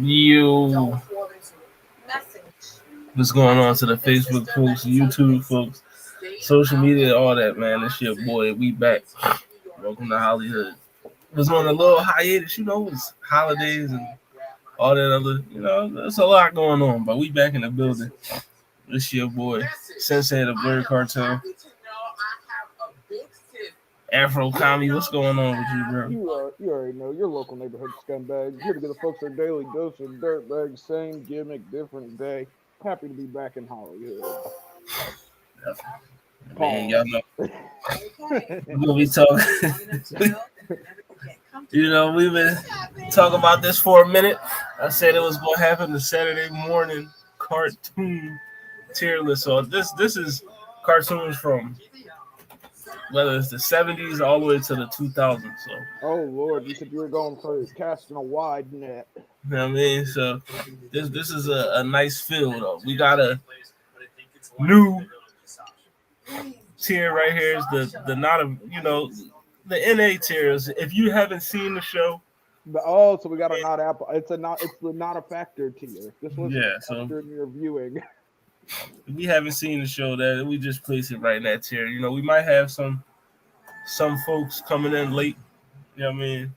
You, what's going on to the Facebook folks, YouTube folks, social media, all that, man? It's your boy. We back. Welcome to HollyHood. Was on a little hiatus, it's holidays and all that other, there's a lot going on, but we back in the building. It's your boy, Sensei the Blur Cartel. Afro Commie, what's going on with you, bro? You already know your local neighborhood scumbag. Here to give the folks their daily dose of dirtbag. Same gimmick, different day. Happy to be back in Hollywood. Man, y'all know we'll be talking. We've been talking about this for a minute. I said it was going to happen the Saturday morning cartoon tier list. So this is cartoons from whether it's the 70s all the way to the 2000s. So, oh Lord, you said you were going for casting a wide net. You know what I mean? So this is a nice feel though. We got a new tier right here. Is the not a the NA tiers. If you haven't seen the show. So we got a not Apple. It's the not a factor tier. This was factor in your viewing. If we haven't seen the show, that we just place it right in that tier. We might have some folks coming in late. You know what I mean?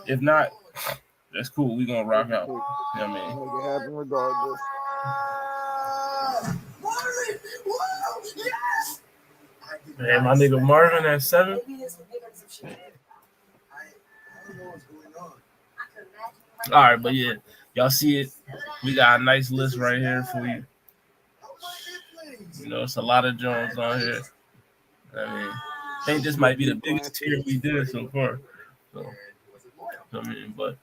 If not, that's cool. We gonna rock out. You know what I mean? Make it happen regardless. Man, my nigga Marvin at 7. All right, but yeah, y'all see it. We got a nice list right here for you. It's a lot of Jones on here. I think this might be the biggest tier we did so far. So, but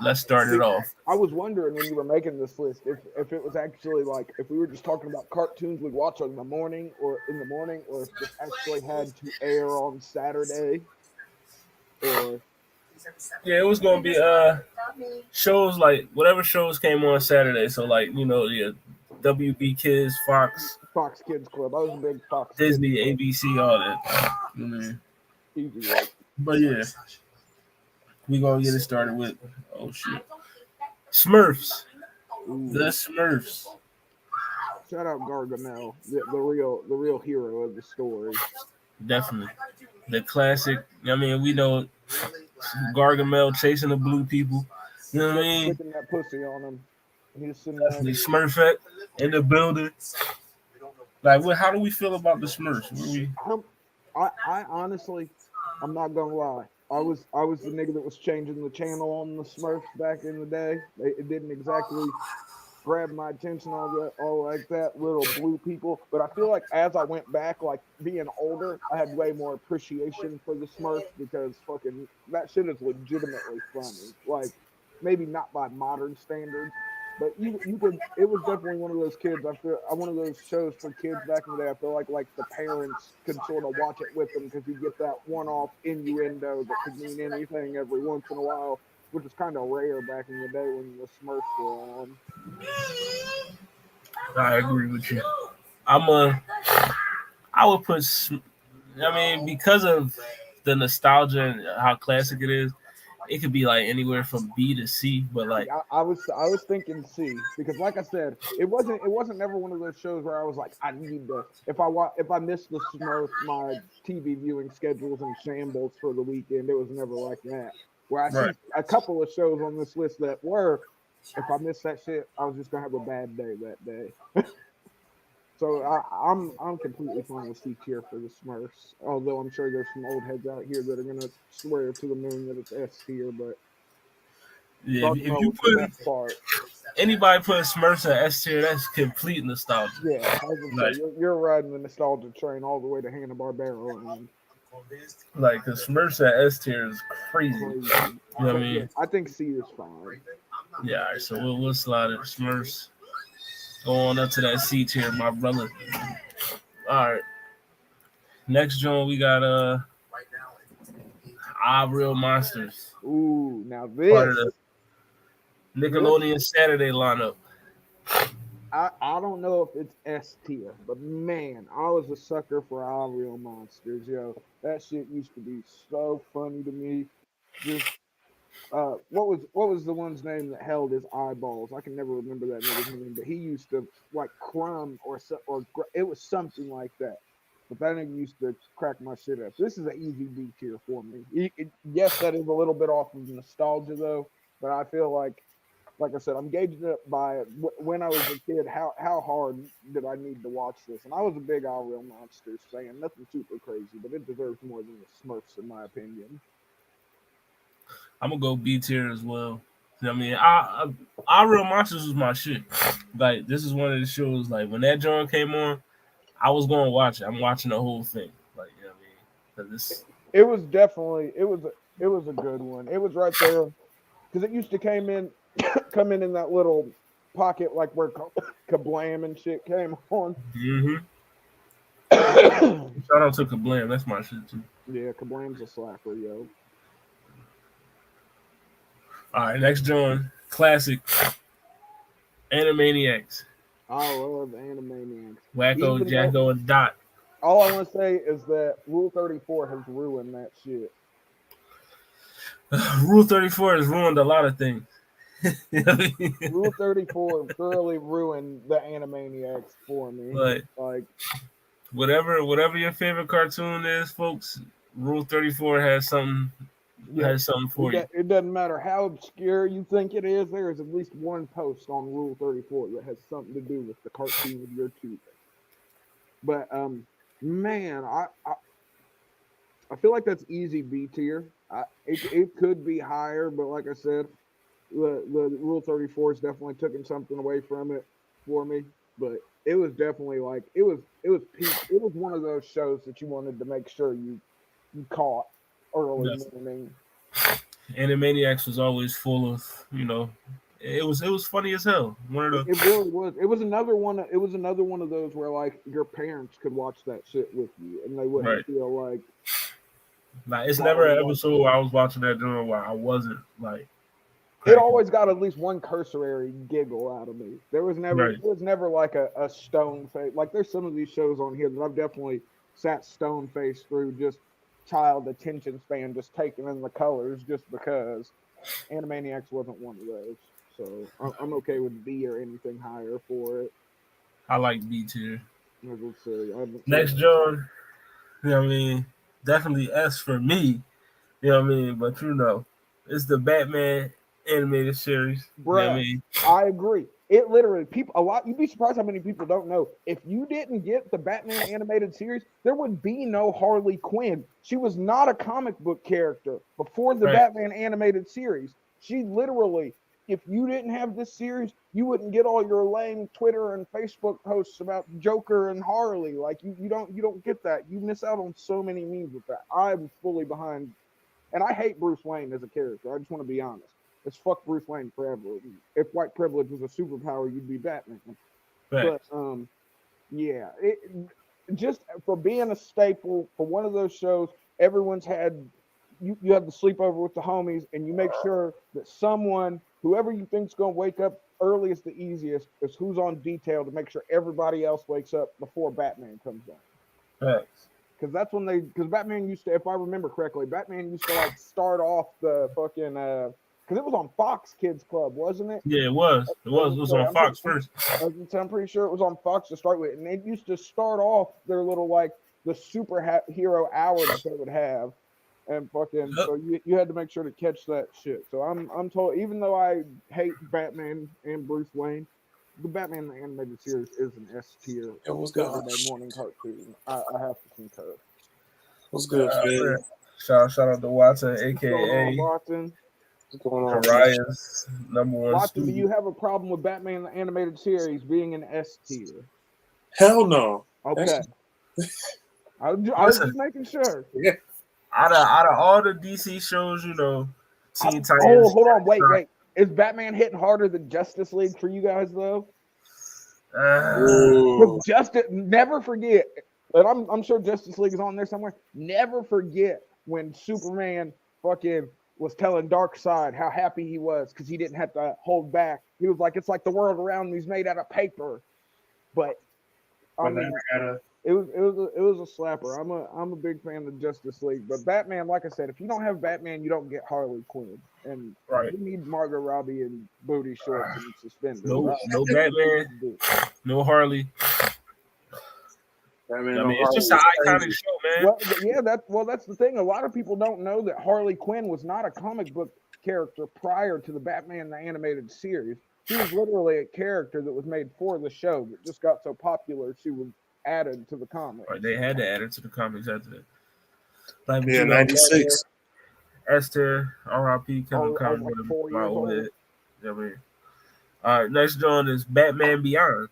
let's start it off. I was wondering when you were making this list if it was actually like if we were just talking about cartoons we watch in the morning, or if it actually had to air on Saturday. Or yeah, it was gonna be shows like whatever shows came on Saturday. So like the WB Kids, Fox Kids Club. I was a big Fox. Disney, ABC, all that. Easy work. But yeah, we gonna get it started with Smurfs. Ooh. The Smurfs. Shout out Gargamel, the real hero of the story. Definitely, the classic. We know Gargamel chasing the blue people. You know what I mean? Sticking that pussy on him. He's definitely Smurfette in the building. Like, how do we feel about the Smurfs? I honestly, I'm not gonna lie. I was the nigga that was changing the channel on the Smurfs back in the day. It didn't exactly grab my attention all like that, little blue people. But I feel like as I went back, like being older, I had way more appreciation for the Smurfs because fucking that shit is legitimately funny. Like maybe not by modern standards, but you could. It was definitely one of those kids. One of those shows for kids back in the day. I feel like the parents could sort of watch it with them because you get that one-off innuendo that could mean anything every once in a while, which is kind of rare back in the day when the Smurfs were on. I agree with you. I would put. Because of the nostalgia and how classic it is, it could be like anywhere from B to C. But like, I was thinking C because, like I said, it wasn't never one of those shows where I was like, I need to. If I missed the Smurfs, my TV viewing schedule's in shambles for the weekend. It was never like that. Where I see a couple of shows on this list that were, if I missed that shit, I was just gonna have a bad day that day. So I'm completely fine with C tier for the Smurfs. Although I'm sure there's some old heads out here that are gonna swear to the moon that it's S tier, but yeah, if you put anybody put Smurfs at S tier, that's complete nostalgia. Yeah, I was gonna say you're riding the nostalgia train all the way to Hanna-Barbera. Like the Smurfs at S tier is crazy. You know what I mean? Yeah, I think C is fine. Yeah, all right, so we'll slide it. Smurfs going up to that C tier, my brother. All right. Next joint we got Real Monsters. Ooh, now this part of the Nickelodeon Saturday lineup. I don't know if it's S tier, but man, I was a sucker for Real Monsters, yo. That shit used to be so funny to me. Just what was the one's name that held his eyeballs? I can never remember that nigga's name, but he used to like crumb it was something like that. But that nigga used to crack my shit up. This is an easy B tier for me. Yes, that is a little bit off of nostalgia though, but I feel like I said, I'm gauging it by when I was a kid. How hard did I need to watch this? And I was a big All Real Monsters fan. Nothing super crazy, but it deserves more than the Smurfs, in my opinion. I'm gonna go B tier as well. I mean, Real Monsters was my shit. Like, this is one of the shows. Like, when that joint came on, I was going to watch it. I'm watching the whole thing. Like, you know what I mean? Because it was definitely it was a good one. It was right there because it used to come in that little pocket like where Kablam and shit came on. Shout out to Kablam. That's my shit too. Yeah, Kablam's a slapper, yo. All right, next John, classic, Animaniacs. I love Animaniacs. Wacko, Jacko, and Dot. All I want to say is that Rule 34 has ruined that shit. Rule 34 has ruined a lot of things. Rule 34 thoroughly ruined the Animaniacs for me. Like whatever your favorite cartoon is, folks, Rule 34 has something. Has something for you. It doesn't matter how obscure you think it is. There is at least one post on Rule 34 that has something to do with the cartoon of your choosing. But man, I feel like that's easy B tier. It could be higher, but like I said, the Rule 34 is definitely taking something away from it for me. But it was definitely like it was peak. It was one of those shows that you wanted to make sure you caught early morning. Animaniacs was always full of, it was funny as hell. It really was. It was another one. It was another one of those where like your parents could watch that shit with you, and they wouldn't feel like. Like, it's never an episode where I was watching that during where I wasn't like. It always got at least one cursory giggle out of me. There was never like a stone face. Like there's some of these shows on here that I've definitely sat stone faced through just child attention span, just taking in the colors just because. Animaniacs wasn't one of those. So I'm okay with B or anything higher for it. I like B tier. Next, John, you know what I mean? Definitely S for me. You know what I mean? But it's the Batman animated series. Bruh, you know what I mean? I agree. It literally you'd be surprised how many people don't know. If you didn't get the Batman animated series, there would be no Harley Quinn. She was not a comic book character before the Batman animated series. She literally, if you didn't have this series, you wouldn't get all your lame Twitter and Facebook posts about Joker and Harley. Like you don't get that. You miss out on so many memes with that. I'm fully behind, and I hate Bruce Wayne as a character. I just want to be honest. It's fuck Bruce Wayne forever. If white privilege was a superpower, you'd be Batman. But yeah, just for being a staple for one of those shows, everyone's had. You have the sleepover with the homies, and you make sure that whoever you think's gonna wake up earliest, the easiest, is who's on detail to make sure everybody else wakes up before Batman comes on. Because that's when because Batman used to, if I remember correctly, Batman used to like start off the fucking. Because it was on Fox Kids Club, wasn't it? Yeah, it was. It was on Fox first. I'm pretty sure it was on Fox to start with. And they used to start off their little, like, the superhero hour that they would have. And fucking, so you had to make sure to catch that shit. So I'm told, even though I hate Batman and Bruce Wayne, the Batman animated series is an S tier. It was good. Saturday morning cartoon. I have to concur. It was good, man. Shout out to Watson, a.k.a. Watson. Pariah's number one. Watson, do you have a problem with Batman the animated series being an S tier? Hell no. Okay. I was just making sure. Yeah. Out of all the DC shows, Teen Titans. Oh, hold on, wait. Is Batman hitting harder than Justice League for you guys though? Never forget, and I'm sure Justice League is on there somewhere. Never forget when Superman fucking was telling Darkseid how happy he was because he didn't have to hold back. He was like, "It's like the world around me is made out of paper," but I mean, It was a slapper. I'm a big fan of Justice League, but Batman, like I said, if you don't have Batman, you don't get Harley Quinn, and Right. we need Margot Robbie in booty shorts and suspenders. No Batman, no Harley. Batman, I no mean, it's just an iconic show, man. Well, yeah, that's the thing. A lot of people don't know that Harley Quinn was not a comic book character prior to the Batman the Animated Series. She was literally a character that was made for the show that just got so popular she was added to the comics. Right, they had to add it to the comics after that. Like, Yeah, 96. Esther, R.I.P. Kevin Conroy, my old head. You know what I mean? All right, next joint is Batman Beyond.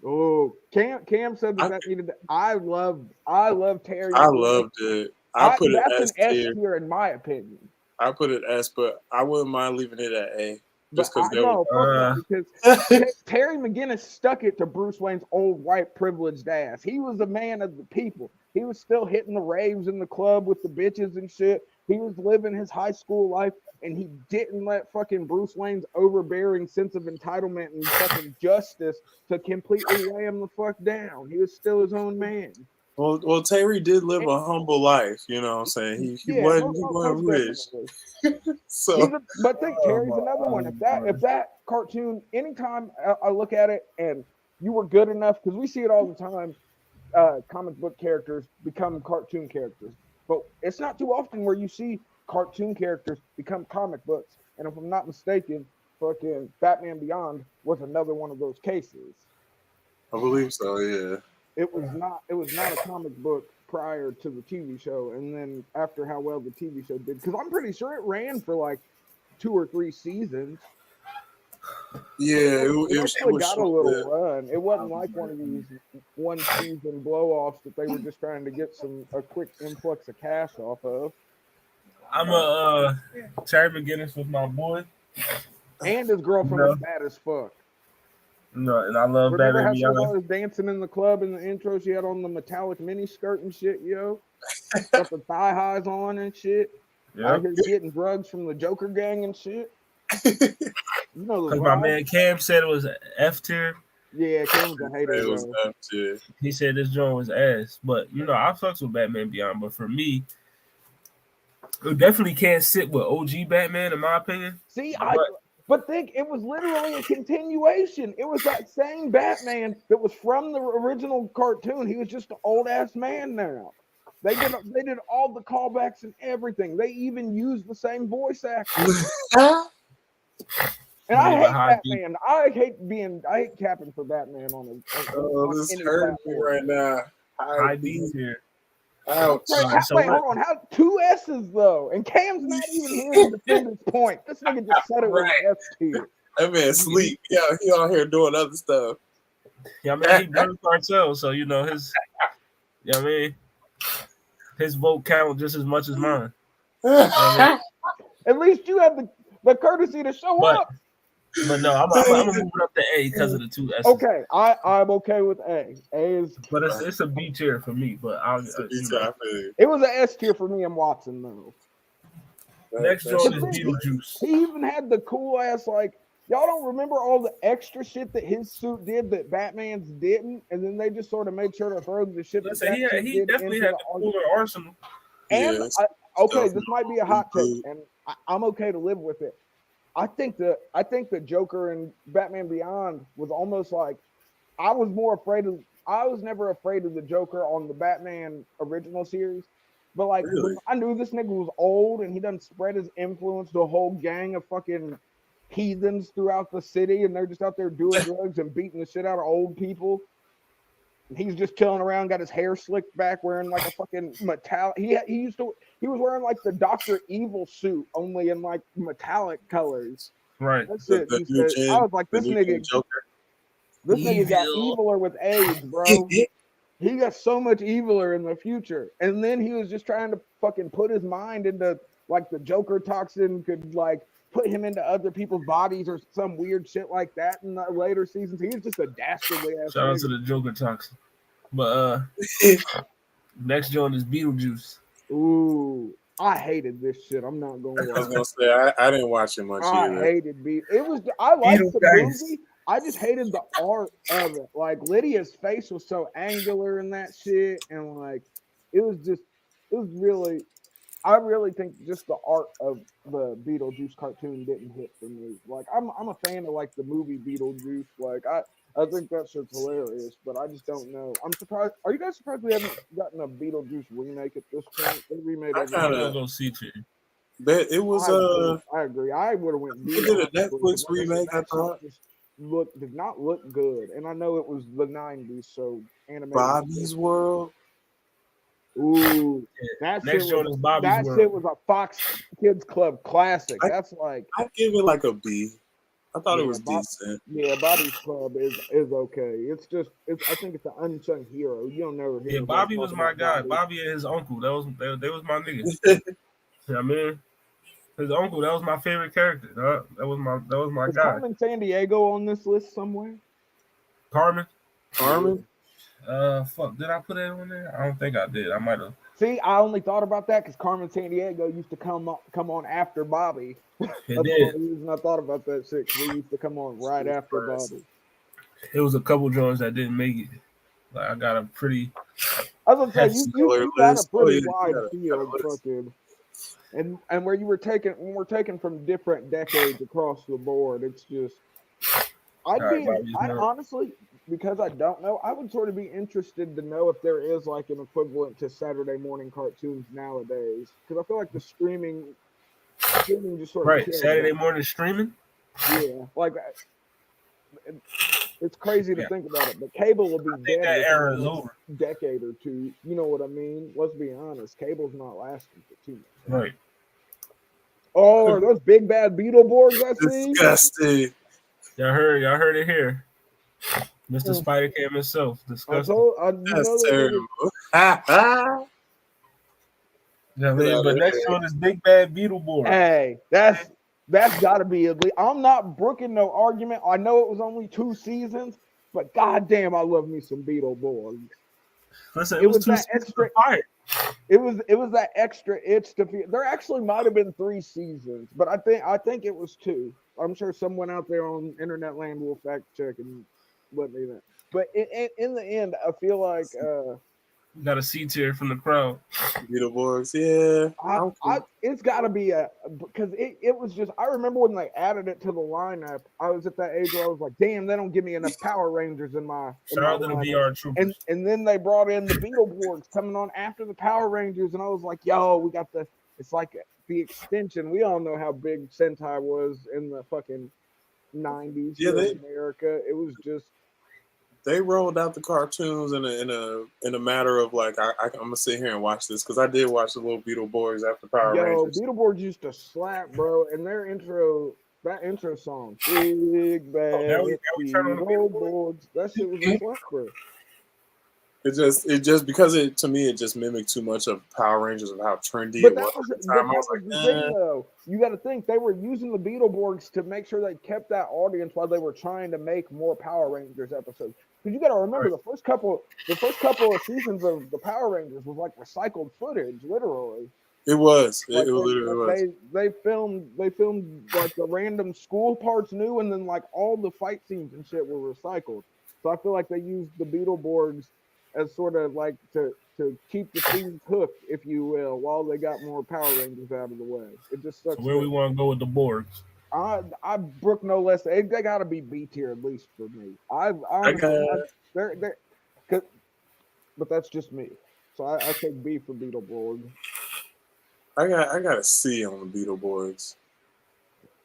Oh, Cam said that needed. I love Terry. I loved it. I put it that's as an S tier in my opinion. I put it S, but I wouldn't mind leaving it at A. Just because because Terry McGinnis stuck it to Bruce Wayne's old white privileged ass. He was a man of the people. He was still hitting the raves in the club with the bitches and shit. He was living his high school life, and he didn't let fucking Bruce Wayne's overbearing sense of entitlement and fucking justice to completely weigh him the fuck down. He was still his own man. Well, Terry did live a humble life, you know what I'm saying? He wasn't rich. But think Terry's another one. If that cartoon, anytime I look at it and you were good enough, because we see it all the time, comic book characters become cartoon characters. But it's not too often where you see cartoon characters become comic books. And if I'm not mistaken, fucking Batman Beyond was another one of those cases. I believe so, yeah. It was not a comic book prior to the TV show, and then after how well the TV show did, because I'm pretty sure it ran for like 2 or 3 seasons. Yeah, it actually got a little run. It wasn't like one of these one season blow offs that they were just trying to get a quick influx of cash off of. I'm a Terry McGinnis with my boy, and his girlfriend was bad as fuck. No, and I love Remember Batman how she was dancing in the club in the intro? She had on the metallic mini skirt and shit, yo. Got the thigh highs on and shit. Yeah. Out here getting drugs from the Joker gang and shit. You know, because my man Cam said it was F tier. Yeah, Cam was a hater. It was F tier. He said this joint was ass, but you know I fucks with Batman Beyond. But for me, it definitely can't sit with OG Batman in my opinion. See, But think, it was literally a continuation. It was that same Batman that was from the original cartoon. He was just an old ass man now. They did all the callbacks and everything. They even used the same voice actor. And I hate Batman. I hate capping for Batman on this is hurting me right now. High D's here. Ouch. Wait, hold on. How 2 S's though? And Cam's not even here to defend his point. This nigga just said it was F tier. That man sleep. Yeah, he out here doing other stuff. Yeah, I mean he brings cartel, so you know his. Yeah, I mean his vote count just as much as mine. At least you have the courtesy to show up. But no, I'm gonna move it up to A because of the 2 S's. Okay, I'm okay with A. A is, but it's a B tier for me. But it was an S tier for me and Watson though. Next joint is Beetlejuice. He even had the cool ass y'all don't remember all the extra shit that his suit did that Batman's didn't, and then they just sort of made sure to throw the shit. He definitely had the cooler arsenal. And this might be a hot take, and I'm okay to live with it. I think the Joker and Batman Beyond was almost like I was never afraid of the Joker on the Batman original series, but I knew this nigga was old and he done spread his influence to a whole gang of fucking heathens throughout the city, and they're just out there doing drugs and beating the shit out of old people. And he's just chilling around, got his hair slicked back, wearing like a fucking metallic. He was wearing like the Dr. Evil suit, only in like metallic colors. Right. That's it. I was like, this nigga got eviler with AIDS, bro. He got so much eviler in the future. And then he was just trying to fucking put his mind into like the Joker toxin could like put him into other people's bodies or some weird shit like that in the later seasons. He was just a dastardly ass. Shout out to the Joker toxin. But next joint is Beetlejuice. Ooh, I hated this shit. I'm not going to lie. I was gonna say I didn't watch it much either. I hated Beetlejuice. I liked the movie. I just hated the art of it. Like Lydia's face was so angular in that shit, and like it was really. I really think just the art of the Beetlejuice cartoon didn't hit for me. Like I'm a fan of like the movie Beetlejuice. Like I think that shit's hilarious, but I just don't know. I'm surprised. Are you guys surprised we haven't gotten a Beetlejuice remake at this point? They remade I everything. kind I'll of go see to you. bet it was I agree. I would have went they B. did a honestly, Netflix but like I said, remake. I that shit thought just did not look good. And I know it was the '90s, so animated. Bobby's World. Ooh, that Next shit joint was is Bobby's that World. shit was a Fox Kids Club classic. That's like I give it like a B. I thought it was Bob, decent. yeah, Bobby's Club is okay. It's just I think it's an unsung hero. You don't never hear Yeah, nobody Bobby was talk my about guy. Bobby. Bobby and his uncle. They was my niggas. You know what I mean? His uncle, that was my favorite character. That was my Is guy. Carmen Sandiego on this list somewhere? Carmen. Carmen. Fuck. Did I put it on there? I don't think I did. I might have. See, I only thought about that because Carmen Sandiego used to come on after Bobby. It That's the did. only reason I thought about that shit. They used to come on right after Bobby. It was a couple joints that didn't make it. Like I got a pretty. I was gonna say you got a pretty wide field, fucking, and where we're taking from different decades across the board. It's just I'd honestly, because I don't know, I would sort of be interested to know if there is like an equivalent to Saturday morning cartoons nowadays. Because I feel like the streaming just sort of Saturday morning streaming. Yeah, like it's crazy to think about it, but cable will be dead that era within is the over. decade or two. You know what I mean? Let's be honest, cable's not lasting for too much. Right. Oh, are those big bad Beetleborgs I see? Disgusting. Y'all heard it here. Mr. Spider Cam himself. Disgusting. That's terrible. Yeah, man, but next one is Big Bad Beetleborg. Hey, that's got to be ugly. I'm not brooking no argument. I know it was only 2 seasons, but goddamn, I love me some Beetleborgs. Listen, it was that extra. It was that extra itch to feel. There actually might have been 3 seasons, but I think it was 2. I'm sure someone out there on internet land will fact check and let me know. But in the end, I feel like got a C tier from the crowd. Beetleborgs, yeah. It's got to be because it was just. I remember when they added it to the lineup. I was at that age where I was like, "Damn, they don't give me enough Power Rangers in my." Shout out to the VR Troopers. And then they brought in the Beetleborgs coming on after the Power Rangers, and I was like, "Yo, we got the." It's like the extension. We all know how big Sentai was in the fucking 90s here in America. It was just. They rolled out the cartoons in a matter of like I'm gonna sit here and watch this because I did watch the little Beetleborgs after Power Rangers. Beetleborgs used to slap, bro, and their intro song, Big Bad Beetleborgs, that shit was a slapper. It just because to me it just mimicked too much of Power Rangers of how trendy but it was that at the time. I was like, the thing, though. You got to think they were using the Beetleborgs to make sure they kept that audience while they were trying to make more Power Rangers episodes. Because you got to remember the first couple of seasons of the Power Rangers was like recycled footage, literally. It was. Like it literally was. They filmed like the random school parts new, and then like all the fight scenes and shit were recycled. So I feel like they used the Beetleborgs as sort of like to keep the things hooked, if you will, while they got more Power Rangers out of the way. It just sucks. So where we want to go with the Borgs? I brook no less. They got to be B tier at least for me. But that's just me. So I take B for Beetleborg. I got a C on the Beetleborgs.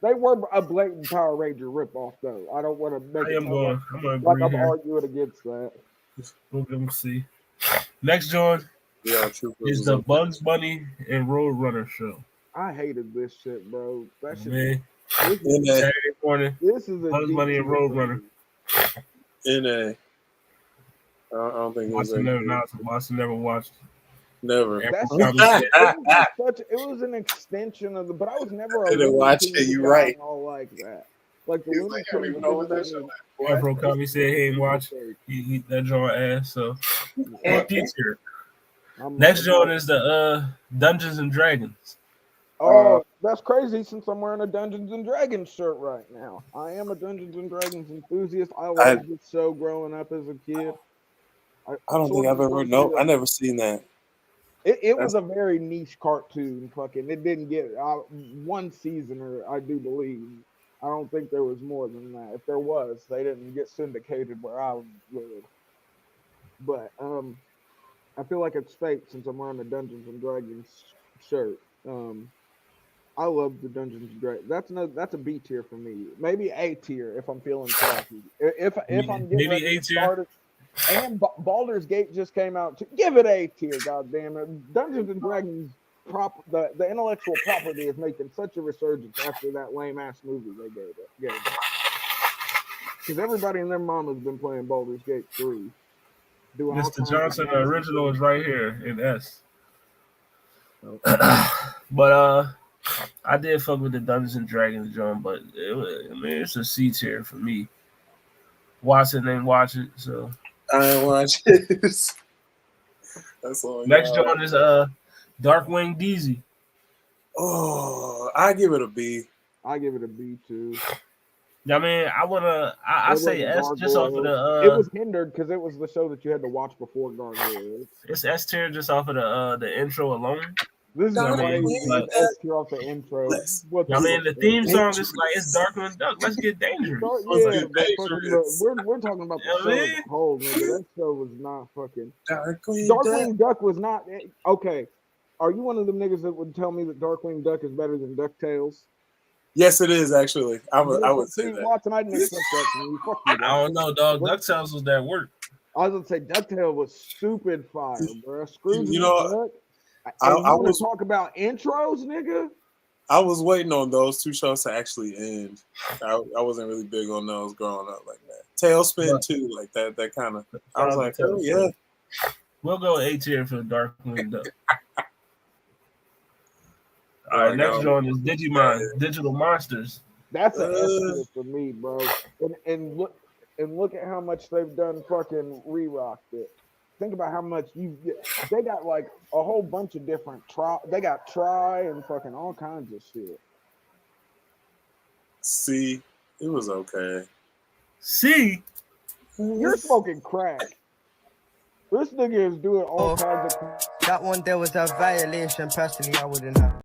They were a blatant Power Ranger ripoff, though. I don't want to make it I'm arguing against that. We'll give them C. Next joint is the Bugs Bunny and Roadrunner show. I hated this shit, bro. That shit. Man. Saturday morning. This is a Bugs Bunny and Roadrunner. I don't think Watson never watched. Never. It was an extension of but I was never. I didn't watch it. You're right. All like that. Like the I don't even know what that show. Afro Coffee said he ain't watch. He eat that joint ass. So Next joint is the Dungeons and Dragons. Oh That's crazy since I'm wearing a Dungeons and Dragons shirt right now. I am a Dungeons and Dragons enthusiast. I loved this show growing up as a kid. I don't think I've ever. Nope, I never seen that. It was a very niche cartoon. Fucking, it didn't get one season, or I do believe. I don't think there was more than that. If there was, they didn't get syndicated where I live. But I feel like it's fake since I'm wearing a Dungeons and Dragons shirt. I love the Dungeons and Dragons. That's a B tier for me. Maybe A tier if I'm feeling froggy. If I'm getting ready to start it. And Baldur's Gate just came out. Give it A tier, goddamn it. Dungeons and Dragons the intellectual property is making such a resurgence after that lame ass movie they gave it. Because everybody and their mom has been playing Baldur's Gate 3. Mr. Johnson, the original is right here in S. But I did fuck with the Dungeons and Dragons joint, but it's a C tier for me. Watson ain't watch it, so I ain't watch it. That's all. Next joint is Darkwing Deezy. Oh, I give it a B. I give it a B too. I mean, I say S just off of the. It was hindered because it was the show that you had to watch before Gargoyle. It's S tier just off of the intro alone. This is S tier off the intro. I mean, the theme song is like it's Darkwing Duck. Let's get dangerous. We're talking about the show as a whole, nigga. That show was not fucking. Darkwing Duck was not okay. Are you one of them niggas that would tell me that Darkwing Duck is better than DuckTales? Yes, it is actually. I would say that. Watson, I didn't expect that from you. Fuck you, I don't know, dog. DuckTales was that work. I was gonna say DuckTales was stupid fire, bro. Scrooge. You know, I was talk about intros, nigga. I was waiting on those two shows to actually end. I wasn't really big on those growing up like that. Tailspin too, like that. That kind of. I was like, oh, yeah. We'll go A tier for Darkwing Duck. All right, next one is Digimon, Digital Monsters. That's an S for me, bro. And look at how much they've done fucking re-rocked it. Think about how much they got like a whole bunch of different they got try and fucking all kinds of shit. See, it was okay. See, you're smoking crack. This nigga is doing all kinds of. That one there was a violation. Personally, I wouldn't have.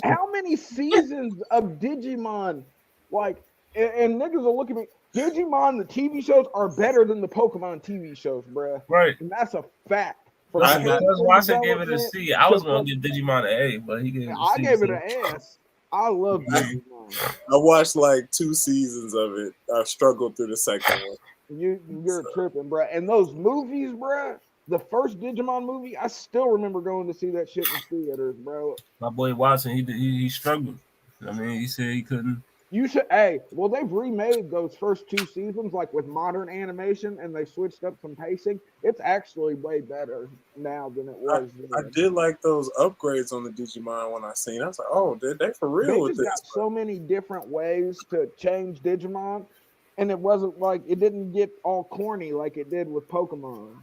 How many seasons of Digimon, like, and niggas will look at me. Digimon, the TV shows are better than the Pokemon TV shows, bruh. Right. And that's a fact. Because Watson gave it a C. I was going to give Digimon an A, but he gave it a C. I gave it an S. I love Digimon. I watched like 2 seasons of it. I struggled through the second one. You're tripping, bruh. And those movies, bruh. The first Digimon movie, I still remember going to see that shit in theaters, bro. My boy Watson, he struggled. I mean, he said he couldn't. You should, well, they've remade those first 2 seasons, like with modern animation, and they switched up some pacing. It's actually way better now than it was. I did like those upgrades on the Digimon when I seen. I was like, oh, they for real with this? Got so many different ways to change Digimon, and it wasn't like it didn't get all corny like it did with Pokemon.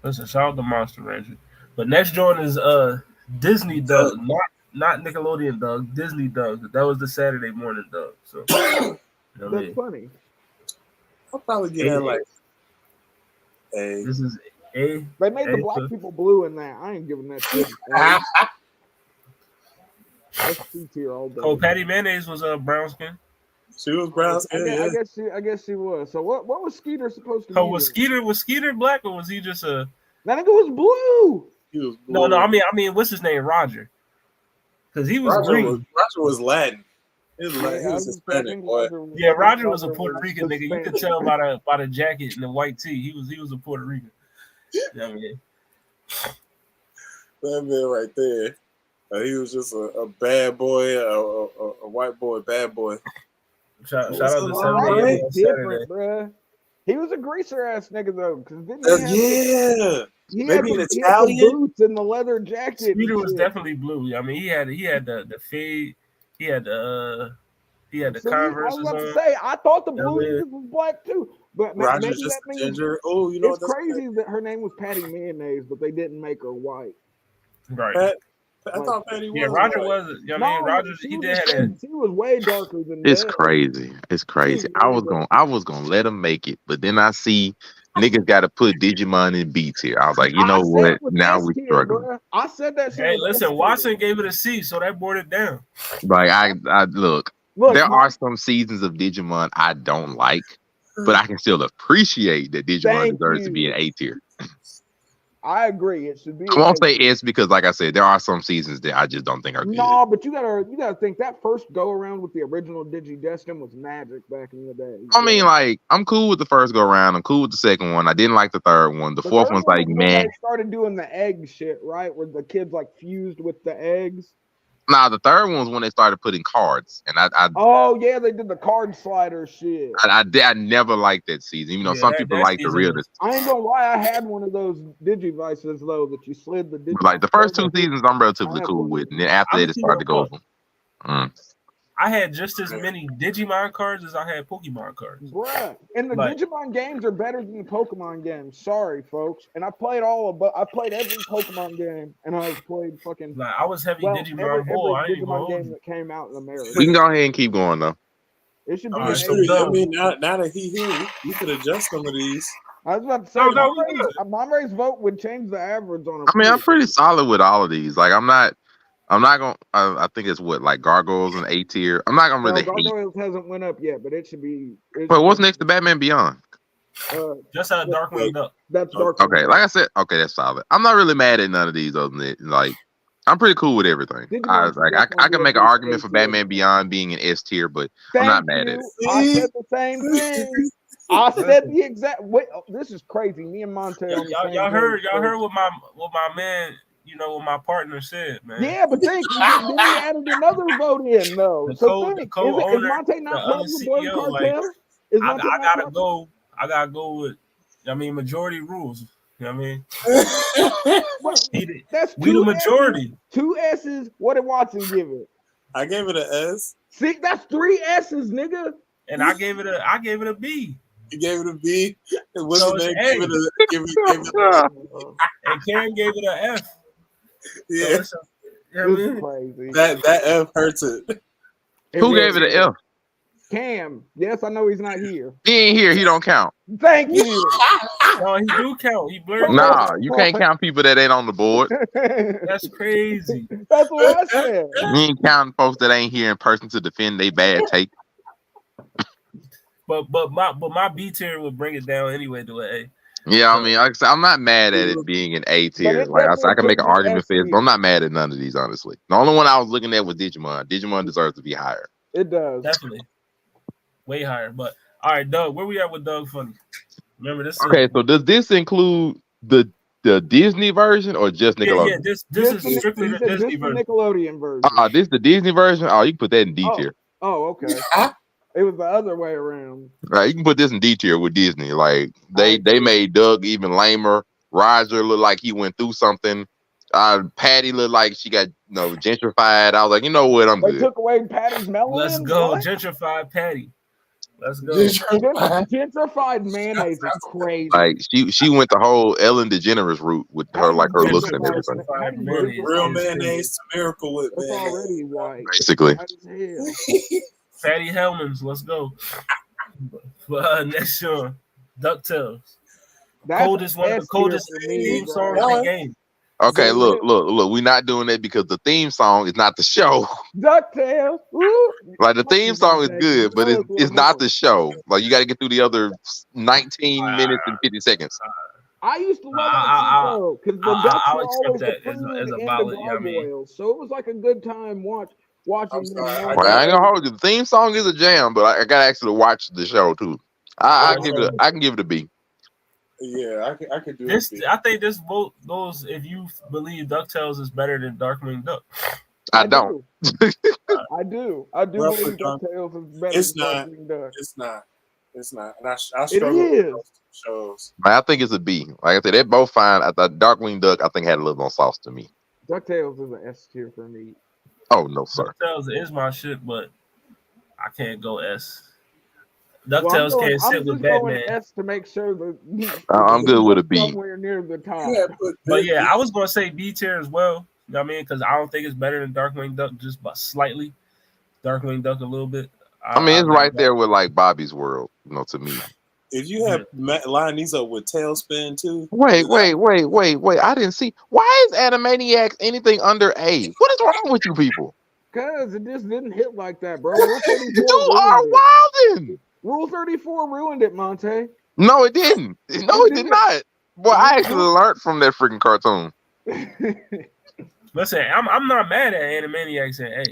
Listen, shout out to Monster Rancher. But next joint is Disney Doug, not Nickelodeon Doug, Disney Doug. That was the Saturday morning Doug. So that's funny. I'll probably get that like A. This is A. They made the black people blue in that. I ain't giving that shit. That's C tier all day. Oh, Patty Mayonnaise was brown skin. She was brown skin. I guess she was. So what was Skeeter supposed to be? Oh, was Skeeter black or was he just a? That nigga was blue. He was blue. No. I mean, what's his name? Roger. Because he was green. Roger was Latin. He was Hispanic. Yeah, Roger was a Puerto Rican nigga. You could tell by the jacket and the white tee. He was a Puerto Rican. Yeah, I mean. That man right there. He was just a bad boy, a white boy, bad boy. Shout out to different, bro. He was a greaser ass nigga though, he maybe an Italian boots and the leather jacket. Peter was definitely blue. I mean, he had the fade, he had the Converse. I was about to say, I thought the blue was black too, but Roger's just ginger. Oh, you know it's crazy that her name was Patty Mayonnaise, but they didn't make her white. Right. I thought Patty was. Yeah, Roger white. was. I mean, Roger. He did have that. She was way darker than It's Deb. crazy. It's crazy. She's way I was gonna let them make it, but then I see niggas got to put Digimon in B tier. I was like, you know I said what? it was Now S we tier, struggling. bruh. I said that shit. Hey, was S listen, tier. Watson gave it a C, so that brought it down. Like I look. Look, There my- are some seasons of Digimon I don't like, but I can still appreciate that Digimon Thank deserves to be you. an A tier. I agree. It should be. I won't an say S because, like I said, there are some seasons that I just don't think are good. No, but you gotta think that first go around with the original Digidestin was magic back in the day. I mean, like, I'm cool with the first go around. I'm cool with the second one. I didn't like the third one. The fourth third one's one like, was when man. they started doing the egg shit, right? Where the kids like fused with the eggs. Nah, the third one was when they started putting cards, and I Oh yeah, they did the card slider shit. I never liked that season. Even though some people like the realness. I ain't gonna lie, I had one of those Digivices though that you slid the Digi. Like the first two seasons, I'm relatively I cool have with, and then after that, it started to go. I had just as many Digimon cards as I had Pokemon cards. Bruh, and the Like- Digimon games are better than the Pokemon games. Sorry, folks. And I played I played every Pokemon game, and I played fucking Like I was heavy Digimon every boy. I ain't even Digimon gonna game that came out in America. We can go ahead and keep going though. It should be. I All mean, right, an so A. Doug- I mean, now that he here, we could adjust some of these. I was about to say, No, we Monterey's vote would change the average on. I mean, I'm pretty solid with all of these. Like, I'm not gonna. I think it's what, like Gargoyles and A tier. I'm not gonna really hate. Gargoyles hasn't went up yet, but it should be. But what's next to Batman Beyond? Just a Darkwing Duck. That's Dark. Okay, like I said, okay, that's solid. I'm not really mad at none of these other than that. Like, I'm pretty cool with everything. I can make an argument for Batman Beyond being an S tier, but I'm not mad at it. I said the same thing. I said the exact. Wait, this is crazy. Me and Monte. Y'all heard what my man, what my partner said, man. Yeah, but think then he added another vote in though. The So co- think, the is co-owner, Monte the not other part of the Blood CEO, Cartel? Is Monte I not gotta part- go. I gotta go with. I mean, majority rules. You know what I mean? That's We the majority. Two S's. What did Watson give it? I gave it an S. See, that's three S's, nigga. And I gave it a B. You gave it a B. And what's So the name? it's Give it And Karen gave it an F. yeah. So you know what I This is mean? crazy. That F hurts it. Who gave it an F? Cam. Yes, I know he's not here. He ain't here. He don't count. Thank you. No, he do count. He blurred. Nah, you can't count people that ain't on the board. That's crazy. That's what I said. You ain't counting folks that ain't here in person to defend their bad take. But my B tier would bring it down anyway to an A. Yeah, I mean, like I said, I'm not mad at it being an A tier. Like I said, I can make an argument for it, but I'm not mad at none of these, honestly. The only one I was looking at was Digimon. Digimon deserves to be higher. It does. Definitely. Way higher. But all right, Doug, where we at with Doug Funny? Remember this? Okay, so does this include the Disney version or just Nickelodeon? Yeah, this is strictly the Disney version. Nickelodeon version. This the Disney version? Oh, you can put that in D tier. Oh, okay. It was the other way around. Right, you can put this in D tier with Disney. Like they made Doug even lamer. Roger looked like he went through something. Patty looked like she got gentrified. I was like, you know what, I'm They good. took away Patty's melanin. Let's go, What? gentrified Patty. Let's go. Gentrified mayonnaise is crazy. Like she went the whole Ellen DeGeneres route with her looks and everything. Real mayonnaise to Miracle Whip. That's already white. Basically. Patty Hellmans, let's go. But next show, DuckTales. Coldest one of the coldest theme songs in the game. Okay, look. We're not doing that because the theme song is not the show. DuckTales. Like the theme song is good, but it's not the show. Like you got to get through the other 19 minutes and 50 seconds. I used to love that show because the Ducks I'll were accept always that the as food a and ballad. the You know what I mean? gargoyles. So it was like a good time watching. Well, I ain't gonna hold you. The theme song is a jam, but I gotta actually watch the show too. I can give it a B. Yeah, I could do this. it. I think this vote goes if you believe DuckTales is better than Darkwing Duck. I don't. I do. Believe DuckTales is better It's than not. Darkwing Duck. It's not. And I struggle with those shows. I think it's a B. Like I said, they're both fine. I thought Darkwing Duck, I think, had a little more sauce to me. DuckTales is an S tier for me. Oh no, sir. DuckTales is my shit, but I can't go S. DuckTales can't sit with Batman. S to make sure that I'm good with a B. Somewhere near the top. But yeah, I was gonna say B tier as well. You know what I mean? Because I don't think it's better than Darkwing Duck, just by slightly. Darkwing Duck a little bit. I mean, I it's like right that. there with like Bobby's World, to me. If you have line these up with Tailspin too. Wait. I didn't see. Why is Animaniacs anything under A? What is wrong with you people? Cause it just didn't hit like that, bro. Rule 34 You are ruined it. wildin'. Rule 34 ruined it, Monte. No, it didn't. No, it did not. Boy, I actually learned from that freaking cartoon. Listen, I'm not mad at Animaniacs at A.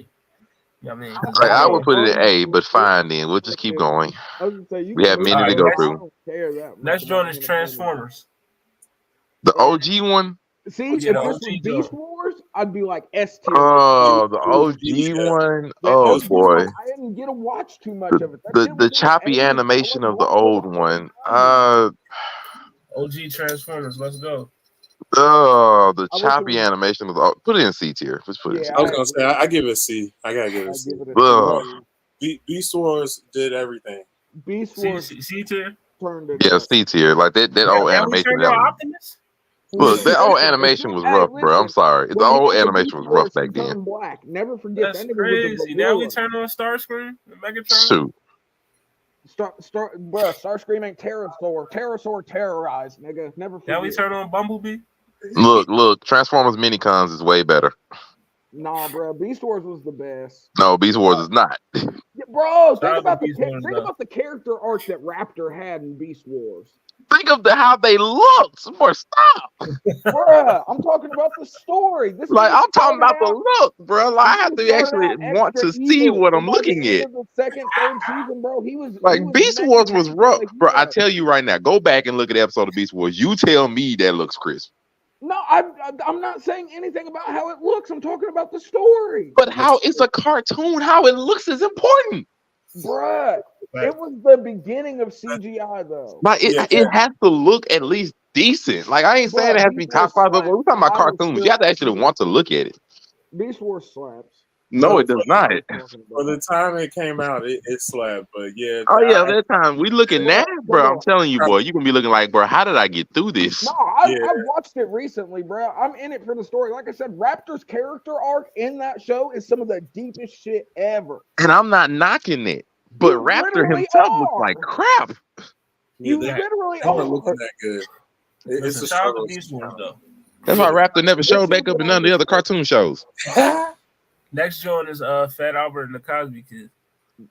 You know what I mean? Like, I would put it at A, but fine then. We'll just keep going. I was gonna say, We have many to go through. I don't care that much Next about joint is Animaniacs. Transformers. The OG one? See, Yeah, if the this was OG Beast joint. Wars, I'd be like S tier. Oh, the OG one? Oh, boy. I didn't get to watch too much of it. That shit The was in choppy 80s. I animation wasn't of the watching old it. one. OG Transformers, let's go. The I wish it choppy was- animation of the put it in C tier. Let's put it in C Yeah, I was gonna say I give it a C. I gotta give it a I'd C. give it a Ugh. Beast Wars did everything. Beast Wars C tier. turned it Yeah, up. C tier. Like that old Can we animation. turn on Optimus? Look, that old Listen, animation was hey, rough, bro. I'm listen, sorry. The when he old was a animation Beast was rough Wars, he back then. turned black. Never forget That's that nigga was crazy. a Now we gorilla. turn on Starscream and Megatron. Shoot. Bro, Starscream ain't Pterosaur. Pterosaur terrorized, nigga. Never forget. Now we turn on Bumblebee. Look, Transformers Minicons is way better. Nah, bro, Beast Wars was the best. No, Beast Wars is not. Yeah, bro, Shout think out about to the Beast Wars, though. character arc that Raptor had in Beast Wars. Think of how they looked. More stop. Bruh, I'm talking about the story. This Like, nigga I'm talking about started the out- look, bro. Like, I have this to nigga actually started out want to extra see evil, what and I'm by looking the end at. of the second, third season, bro, he was Beast making Wars was that rough, like bro. I hero. tell you right now, go back and look at the episode of Beast Wars. You tell me that looks crisp. No, I'm not saying anything about how it looks. I'm talking about the story. But how it's a cartoon, how it looks is important. Bruh, it was the beginning of CGI though. Like it has to look at least decent. Like I ain't saying it has to be top five, but we're talking about cartoons. You have to actually want to look at it. Beast Wars slaps. No, it does not. For the time it came out, it slapped. But yeah. Oh yeah, that time we looking now, bro. I'm telling you, boy, you gonna be looking like, bro, how did I get through this? No, I've watched it recently, bro. I'm in it for the story. Like I said, Raptor's character arc in that show is some of the deepest shit ever. And I'm not knocking it, but You Raptor literally himself are. looks like crap. You Yeah, literally they weren't are. looking that good. It's a Shout out to struggle. Beast Wars though. That's why Raptor never showed back up in none of the other cartoon shows. Next joint is Fat Albert and the Cosby Kid.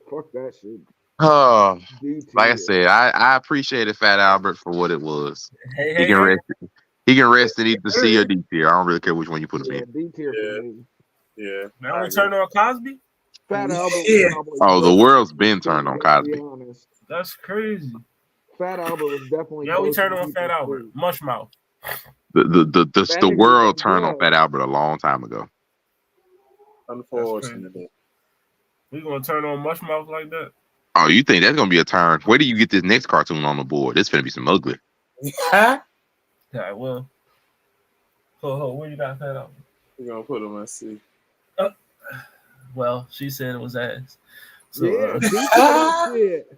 Fuck that shit. Oh, DT. like I said, I appreciated Fat Albert for what it was. Hey, He can rest. He can rest in either C or D tier. I don't really care which one you put him Yeah, in. D tier for me. Yeah. Now we turn on Cosby. Fat Albert. Yeah. Oh, the world's been turned on To Cosby. be honest, That's crazy. Fat Albert was definitely. Yeah, we close turn to on Fat people's Albert. food. Mushmouth. The nigga world was turned on good. Fat Albert a long time ago. Unfortunately. We gonna turn on Mushmouth like that? Oh, you think that's gonna be a turn? Where do you get this next cartoon on the board? It's gonna be some ugly. Yeah, well. Where you got Fat Albert? We're gonna put them in C. Well, she said it was ass. So, Yeah, D tier shit.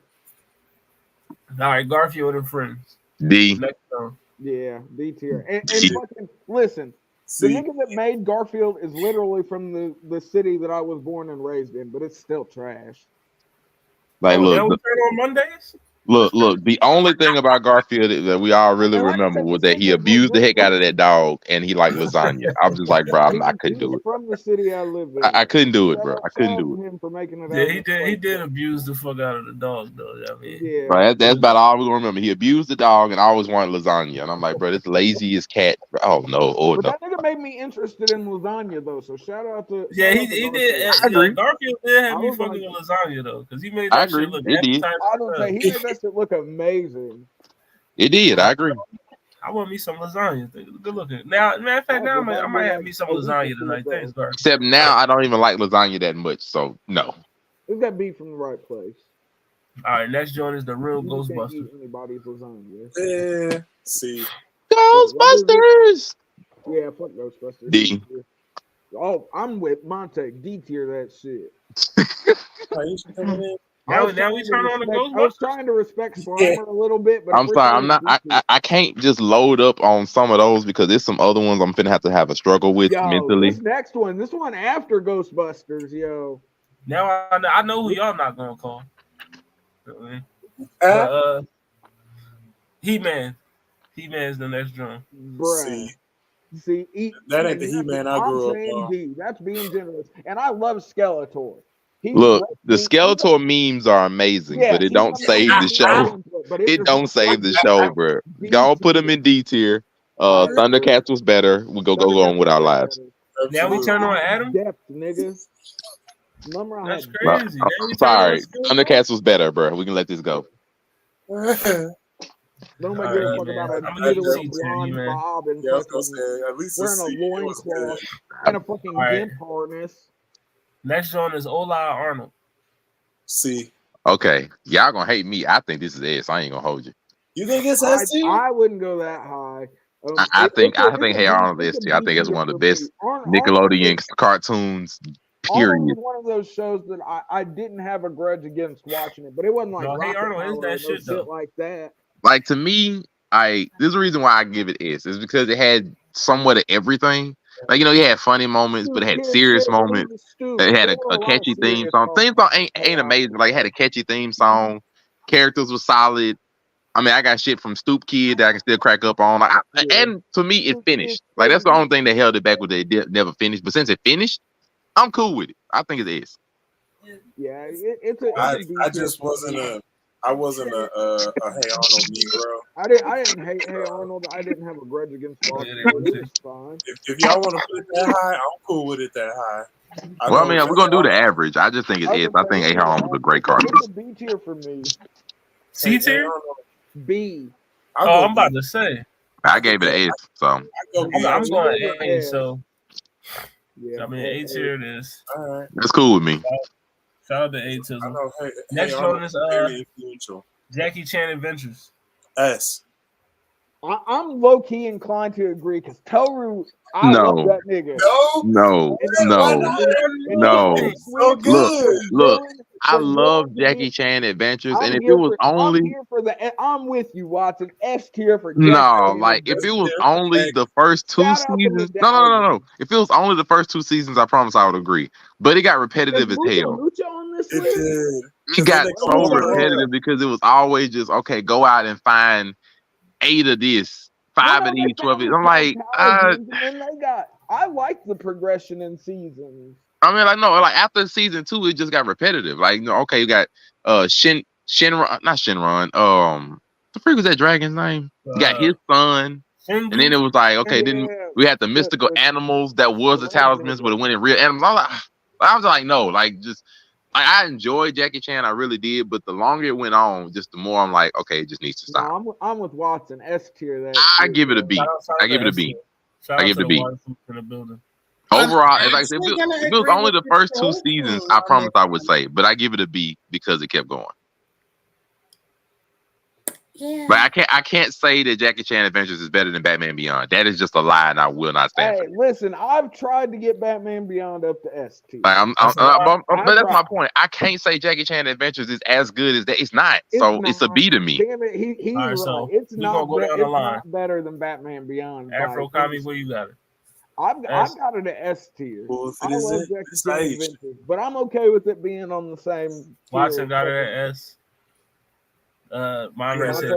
all right, Garfield and Friends. D. Next song. Yeah, D tier. And Yeah. fucking listen, C. the nigga that made Garfield is literally from the city that I was born and raised in, but it's still trash. Like, Now we look, turn on Mondays? look. The only thing about Garfield that we all really And like I remember said, was the that thing he is, abused the like, heck out of that dog, and he liked lasagna. I was just like, bro, I couldn't do it. From the city I live in. I couldn't do it, Shout bro. out- I couldn't shout out do to it. him for making it. Yeah, out he of did. the He place. did abuse the fuck out of the dog, though. I mean, Yeah. Right, that's about all we're gonna remember. He abused the dog and always wanted lasagna. And I'm like, bro, this laziest cat. Oh no, But no. that nigga made me interested in lasagna though. So shout out to yeah, shout out to he Garfield. did. I agree. Garfield did have I me was fucking like- with lasagna though, because he made I that shit agree. look It did. appetizing. I don't say he made that shit look amazing. It did. I agree. I want me some lasagna. Good looking. Now, matter of fact, now I might have me some lasagna tonight. Thanks, Garfield. Except now, I don't even like lasagna that much. So no. It's got beef from the right place. All right, next joint is the real You can't Ghostbusters. eat anybody's lasagna. Yeah. C. Ghostbusters. Yeah, fuck Ghostbusters. D. Oh, I'm with Monte. D tier that shit. Aisha coming in? Now we trying turn to on the respect- I was Ghostbusters. trying to respect Slimer a little bit, but if I'm we're sorry, doing I'm not. Beaches- I can't just load up on some of those because there's some other ones I'm finna have a struggle with Yo, mentally. this next one, this one after Ghostbusters, yo. Now I know who y'all not gonna call. But Uh, He-Man. He-Man's the next drum. Bruh. See, that ain't the He-Man I I'm grew up saying on. D. That's being generous. And I love Skeletor. He's Look, great. the Skeletor memes are amazing, but it don't save the show. It don't save the show, bro. Go put them in D tier. Thundercats was better. We go on with our lives. Now we turn on Adam. Depth, nigga. Remember I That's had crazy. Now we I'm turn on sorry, Skeletor? Thundercats was better, bro. We can let this go. Nobody All give a right, fuck man. about a I'm gonna give little you C tier, blonde man. bob and Yeah, I was gonna fucking say, at least wearing a it was loincloth good. and a fucking All right. gimp harness. Next one is Ola Arnold. C. Okay, y'all gonna hate me. I think this is S. I ain't gonna hold you. You think it's S tier? I wouldn't go that high. I think it's Hey a Arnold B- is it's a tier. I B think it's tier one of the for me. best Arnold Nickelodeon cartoons. Arnold Period. was one of those shows that I didn't have a grudge against watching it, but it wasn't like No, Hey Rocket Arnold is Power that or no shit, though. like that. Like to me, there's a reason why I give it S. Is because it had somewhat of everything. Like you had funny moments, but it had serious moments. It had a catchy theme song. Theme song ain't amazing. Like it had a catchy theme song. Characters were solid. I mean, I got shit from Stoop Kid that I can still crack up on. And to me, it finished. Like that's the only thing that held it back was that it never finished. But since it finished, I'm cool with it. I think it is. Yeah, it's a I just wasn't a Hey Arnold Negro. I didn't hate Hey Arnold. I didn't have a grudge against watching it. It was fine. If y'all want to put it that high, I'm cool with it that high. Well, I mean, we're gonna do the average. I just think it's S. I think A. Arnold was a great cartoon. It's a B tier for me. C tier? B. Oh, I'm about to say. I gave it an S. So I'm going A. So yeah, I mean, A tier it is. All right, that's cool with me. Shout out to A-tism. Hey, Next hey, one is very influential. Jackie Chan Adventures. S. I'm low key inclined to agree because Toru, I No. love that nigga. No. So good. Look. I love Jackie Chan Adventures, and if it was only, I'm with you, Watson. S tier for Jackie no, Chan like if Adventures. it was only the first two Shout out to seasons, Medallion. no. If it was only the first two seasons, I promise I would agree. But it got repetitive as hell. Lucha on this It list? did. It got They so go hard. repetitive because it was always just okay. Go out and find 8 of this, 5 of these, 12 of these. I'm like, and then they got. I like the progression in seasons. I mean, like after season 2, it just got repetitive. Like, okay, you got Shenron, not Shenron. The freak was that dragon's name? You got his son, and then it was like, okay, then we had the mystical animals that was the talismans, but it went in real animals. I was like, no, like just like I enjoyed Jackie Chan, I really did, but the longer it went on, just the more I'm like, okay, it just needs to stop. No, I'm with Watson. S tier. I give it a B. I give it a B. I give it a B. Overall, like if it was only the first 2 seasons, I promise I would say, but I give it a B because it kept going. Yeah. But I can't say that Jackie Chan Adventures is better than Batman Beyond. That is just a lie, and I will not stand for it. Listen, I've tried to get Batman Beyond up to S tier. Like, but that's my point. I can't say Jackie Chan Adventures is as good as that. It's not. It's a B to me. Damn it, he's All right, right. so It's we not. gonna go down the line. Not better than Batman Beyond. Afro Comics, where you got it? I've got it at S tier. Well, I love Jackie Chan Adventures, but I'm okay with it being on the same. Watson got it at S. Mine said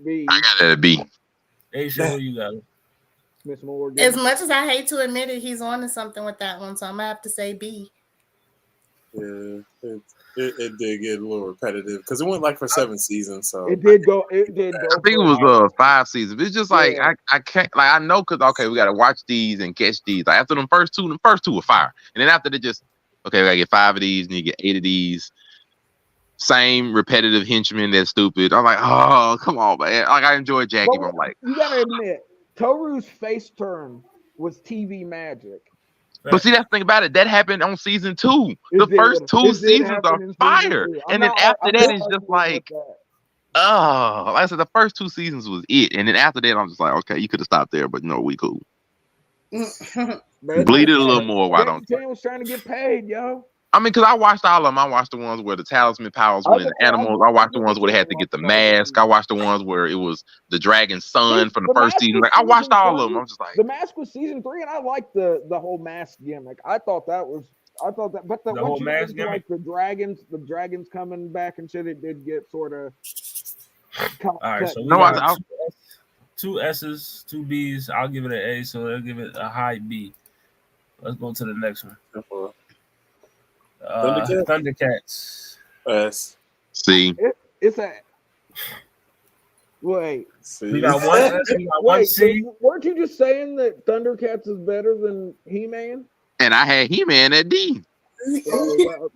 B. I got it at B. Aisha, where you got it? Miss Morgan. As much as I hate to admit it, he's on to something with that one, so I'm gonna have to say B. Yeah, it did get a little repetitive because it went like for 7 seasons. So it did go. I think it was 5 seasons. It's just like I can't like I know because okay, we gotta watch these and catch these. Like after the first two were fire, and then after they just okay, we gotta get 5 of these and you get 8 of these. Same repetitive henchmen that's stupid. I'm like, oh come on, man. Like I enjoy Jackie, but I'm like, you gotta admit, Toru's face turn was TV magic. But see, that's the thing about it. That happened on season 2. The first 2 seasons are fire. And then after that, it's just like, oh, like I said, the first 2 seasons was it. And then after that, I'm just like, okay, you could have stopped there, but no, we cool. Bleed it a little more. Why don't you? Was trying to get paid, yo. I mean, because I watched all of them. I watched the ones where the talisman powers went in the animals. I watched the ones where they had to get the mask. I watched the ones where it was the dragon's son from the first season. Like, I watched all of them. I'm just like, the mask was season 3, and I liked the whole mask gimmick. I thought that, but the whole mask gimmick, like the dragons coming back and shit, it did get sort of. All right, so we no, got two S's, 2 B's. I'll give it an A, so they'll give it a high B. Let's go to the next one. Thundercats. S. C. It's a. Wait. C. We got one S, we got one C. Weren't you just saying that Thundercats is better than He-Man? And I had He-Man at D.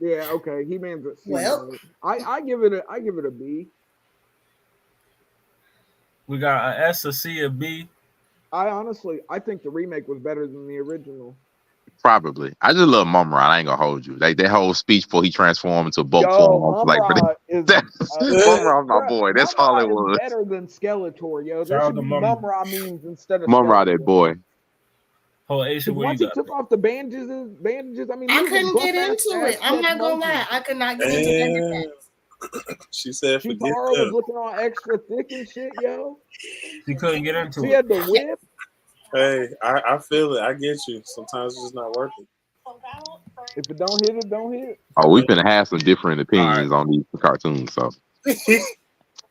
Yeah, okay. He-Man's at C. Well. I give it a B. We got a S, a C, a B. I think the remake was better than the original. Probably. I just love Mumra. I ain't gonna hold you. Like that whole speech before he transformed into bulk form. Mumra's my boy. That's all it was. Better than Skeletor, yo. There should be Mumra memes instead of Mumra, that boy. Oh, Aisha, once he took off the bandages, I mean, I couldn't get into it. I'm not gonna lie. I could not get into Thundercats. She said, "Forget was looking all extra thick and shit, yo." She couldn't get into it. She had the whip. Hey, I feel it. I get you. Sometimes it's just not worth it. If it don't hit, it don't hit. Oh, we've been have some different opinions on these cartoons. So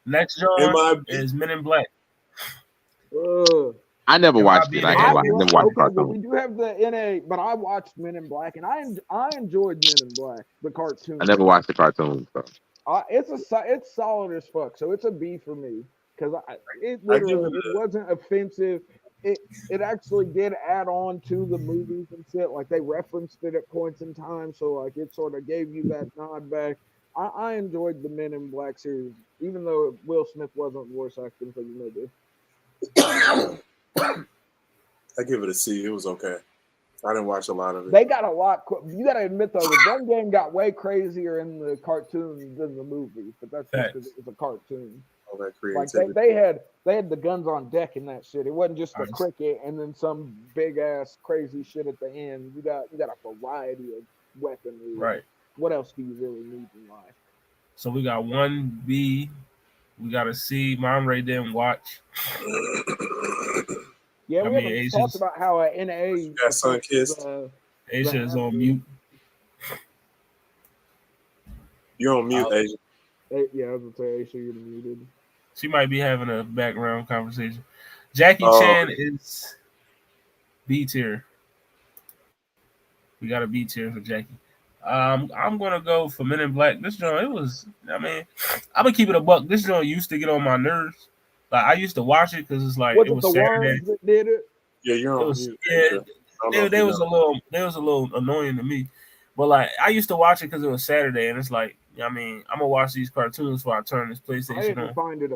next genre is Men in Black. I never watched it. I never watched the cartoon. We do have the NA, but I watched Men in Black, and I enjoyed Men in Black, the cartoon. I never watched the cartoon. So. It's solid as fuck. So it's a B for me because it wasn't offensive. It actually did add on to the movies and shit. Like they referenced it at points in time, so like it sort of gave you that nod back. I enjoyed the Men in Black series, even though Will Smith wasn't voice acting for the movie. I give it a C. It was okay. I didn't watch a lot of it. They got a lot. You got to admit though, the gun game got way crazier in the cartoon than the movie, but that's just because it was a cartoon. All that Like creativity. they had the guns on deck in that shit. It wasn't just a cricket and then some big ass crazy shit at the end. You got a variety of weaponry. Right. What else do you really need in life? So we got 1 B. We got a C. Mom Ray didn't watch. Yeah, we haven't talked about how NA got Sun Kissed. Asia is on mute. You're on mute, Asia. Yeah, I was gonna say Asia, you're muted. She might be having a background conversation. Jackie Chan is B tier. We got a B tier for Jackie. I'm gonna go for Men in Black. This joint, I'm gonna keep it a buck. This joint used to get on my nerves. Like I used to watch it because it's like it was Saturday. That did it? Yeah, you're on mute. Yeah, they was a little annoying to me. But like I used to watch it because it was Saturday, and it's like, I mean, I'm gonna watch these cartoons before I turn this PlayStation on. Find it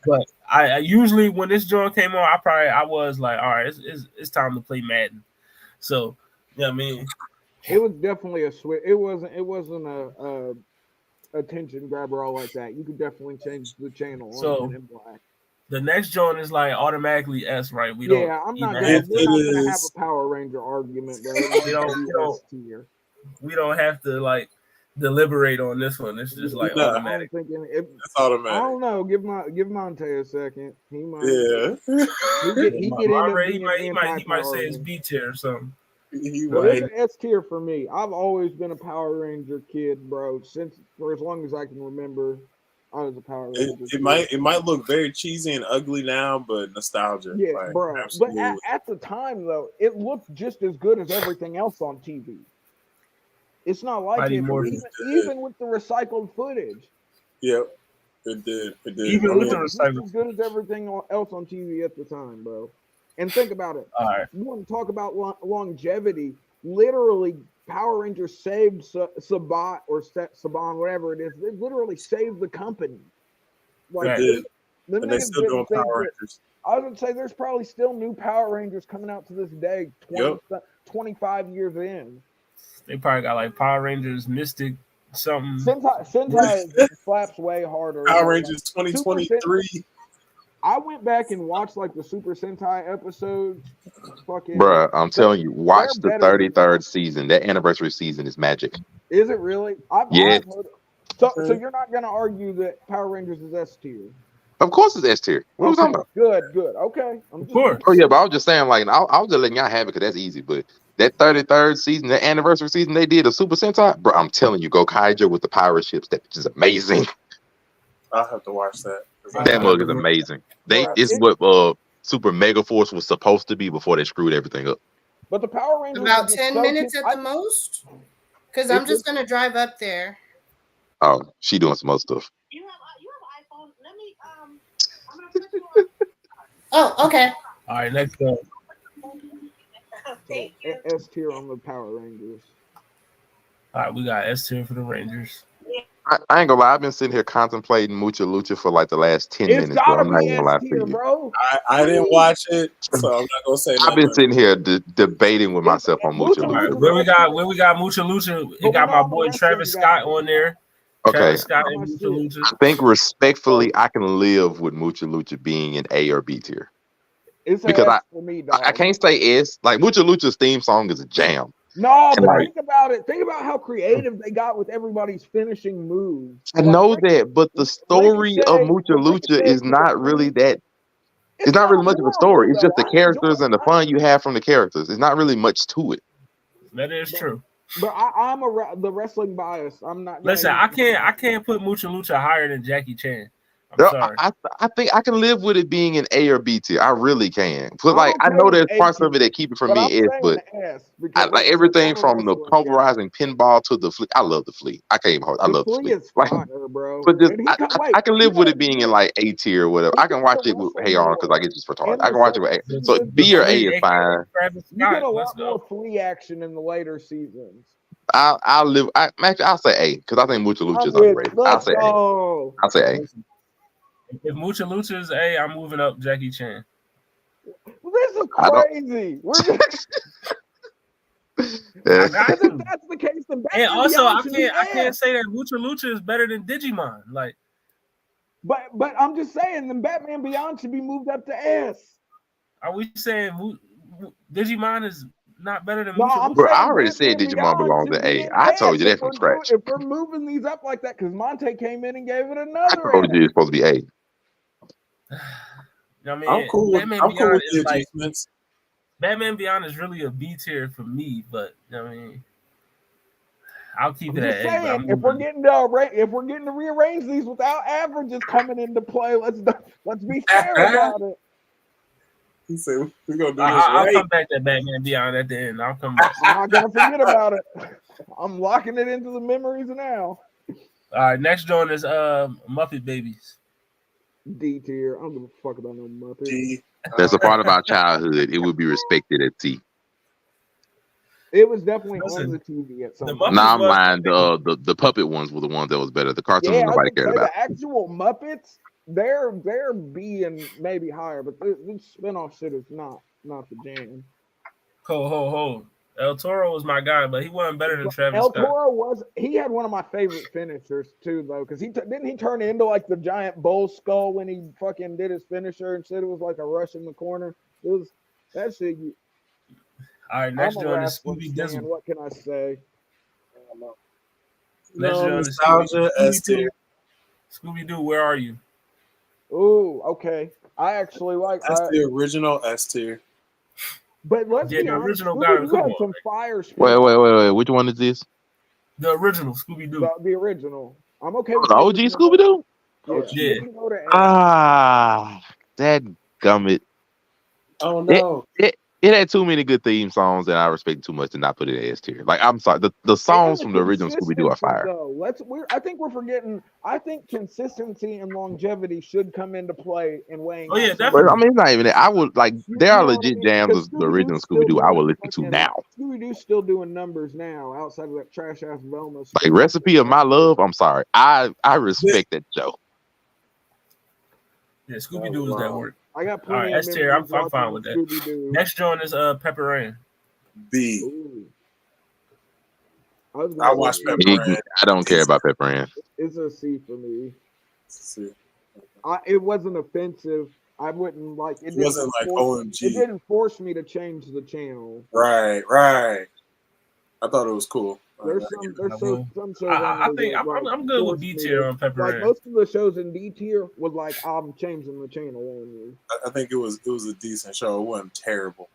But I usually when this joint came on, I was like, all right, it's time to play Madden. So yeah, I mean, it was definitely a switch. It wasn't a attention grabber all like that. You could definitely change the channel on Men in Black. The next joint is like automatically S, right? I'm not gonna have a Power Ranger argument, bro. We don't have to like deliberate on this one. It's just like automatic. It's automatic. I don't know. Give Monte a second. He might. Yeah. He might say it's B tier or something. It's an S tier for me. I've always been a Power Ranger kid, bro. For as long as I can remember, I was a Power Ranger. It might look very cheesy and ugly now, but nostalgia. Yeah, like, bro. Absolutely. But at the time, though, it looked just as good as everything else on TV. It's not like it, even with the recycled footage. Yep, it did. Even with the recycled, as good as everything else on TV at the time, bro. And think about it. All right. You want to talk about longevity? Literally, Power Rangers saved Saban or Saban, whatever it is. They literally saved the company. Like, and they still doing Power Rangers. I would say there's probably still new Power Rangers coming out to this day, 25 years in. They probably got like Power Rangers, Mystic, something. Sentai slaps way harder. Power Rangers 2023. I went back and watched like the Super Sentai episodes. Fucking, Bruh, I'm telling you, watch the better than 33rd season. That anniversary season is magic. Is it really? Yes. I've heard. So you're not gonna argue that Power Rangers is S tier? Of course it's S tier. What are we talking about? Good. Okay. Of course. Oh yeah, but I was just saying, like, I was just letting y'all have it because that's easy. But that 33rd season, that anniversary season they did a Super Sentai, bro. I'm telling you, go Kaijo with the pirate ships. That is amazing. I'll have to watch that. That mug is amazing. It's what Super Mega Force was supposed to be before they screwed everything up. But the Power Rangers about 10 minutes at the most, because I'm just gonna drive up there. Oh, she doing some other stuff. You have iPhone. Let me I'm gonna put you on. Oh, okay. All right, next one. Thank you. S tier on the Power Rangers. All right, we got S tier for the Rangers. I ain't gonna lie, I've been sitting here contemplating Mucha Lucha for like the last 10 It's minutes. gotta I'm not be even gonna lie S to tier, you. bro. I didn't watch it, so I'm not gonna say. I've been sitting here debating with myself on Mucha All right, Lucha. where we got Mucha Lucha? It got my boy Travis Scott on there. Okay. Travis Scott and Mucha Lucha. I think respectfully, I can live with Mucha Lucha being an A or B tier. It's Because S for me, dog. I can't say S. Like Mucha Lucha's theme song is a jam. No, but like, think about it. Think about how creative they got with everybody's finishing moves. I know that, but the story of Mucha Lucha is not really that. It's not really much of a story. It's just the characters and the fun you have from the characters. It's not really much to it. That is true. But I'm the wrestling bias. I'm not. Listen, I can't put Mucha Lucha higher than Jackie Chan. I'm sorry. I think I can live with it being an A or B tier. I really can. But like I know there's parts of it that keep it from being S, but I like everything from the pulverizing pinball to the Flea. I love the Flea. I can't even hold. I love the Flea. Like, bro. but just I can live with it being in like A tier or whatever. I can watch it with Hey On because like it's just retarded. I can watch it with A. So B or A is fine. You get a lot more Flea action in the later seasons. I'll live. Actually, I'll say A because I think Mucha Lucha is underrated. I'll say A. I'll say A. If Mucha Lucha is A, I'm moving up Jackie Chan. This is crazy. We're just if that's the case, then and also I can't say that Mucha Lucha is better than Digimon. Like, but I'm just saying, then Batman Beyond should be moved up to S. Are we saying Digimon is not better than no, Mucha Lucha? Bro, I already said Digimon belongs to A. I told you that from scratch. If we're moving these up like that, because Monte came in and gave it another. I told you it's supposed to be A. I mean, I'm cool with the adjustments. Batman Beyond is really a B tier for me, but I mean, I'll keep it at A. If we're getting to rearrange these without averages coming into play, let's be fair about it. He said we're gonna do this I'll right. come back to Batman Beyond at the end. I'll come back. I'm not gonna forget about it. I'm locking it into the memories now. All right, next joint is Muppet Babies. D tier. I don't give a fuck about no Muppet. G. That's a part of our childhood. It would be respected at C. It was definitely on the TV at some point. Nah, I'm lying. The puppet ones were the ones that was better. The cartoons nobody cared about. The actual Muppets, they're B and maybe higher, but this spinoff shit is not the jam. Ho. El Toro was my guy, but he wasn't better than Travis El Scott. Toro he had one of my favorite finishers too, though, because didn't he turn into like the giant bull skull when he fucking did his finisher and said it was like a rush in the corner. It was that shit. All right, next joint is Scooby Dizzle. What can I say? Nostalgia S tier. Scooby Doo, where are you? Ooh, okay. I actually like that's the original S tier. But let's be the honest, original guy. Some fire. Wait. Which one is this? The original Scooby Doo. The original. I'm okay with the OG Scooby Doo. Yeah. That gummit. Oh no. It had too many good theme songs that I respect too much to not put it in S tier. Like I'm sorry, the songs from the original Scooby Doo are fire. I think we're forgetting. I think consistency and longevity should come into play in weighing. Oh yeah, definitely. I mean, it's not even that. I would like there are legit jams of the original Scooby Doo I would listen to now. Scooby Doo's still doing numbers now outside of that trash ass Velma. Like Recipe of My Love. I'm sorry, I respect that show. Yeah, Scooby Doo is that work. I got plenty. All right, S tier. I'm fine with that. Next joint is Pepper Rain. B. Ooh. I watched Pepper Rain. I don't care about Pepper Rain. It's a C for me. C. It wasn't offensive. I wouldn't like it. It wasn't like OMG. It didn't force me to change the channel. Right. I thought it was cool. There's some shows I on there think that, I'm good with force B me tier to- on Pepper Like Ann. most of the shows in D tier was like I'm changing the channel on you. I think it was a decent show. It wasn't terrible.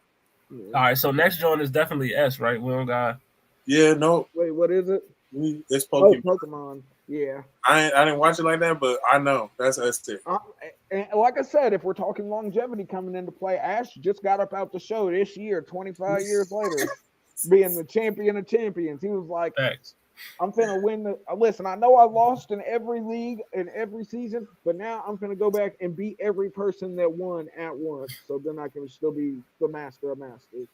Yeah. All right, so next joint is definitely S, right? We don't got. Yeah, no, Wait, what is it? it's Pokemon. Oh, Pokemon. Yeah. I didn't watch it like that, but I know that's S tier. And like I said, if we're talking longevity coming into play, Ash just got up out the show this year, 25 years later, being the champion of champions. He was like, Facts. I'm finna win the. Listen, I know I lost in every league in every season, but now I'm finna go back and beat every person that won at once, so then I can still be the master of masters.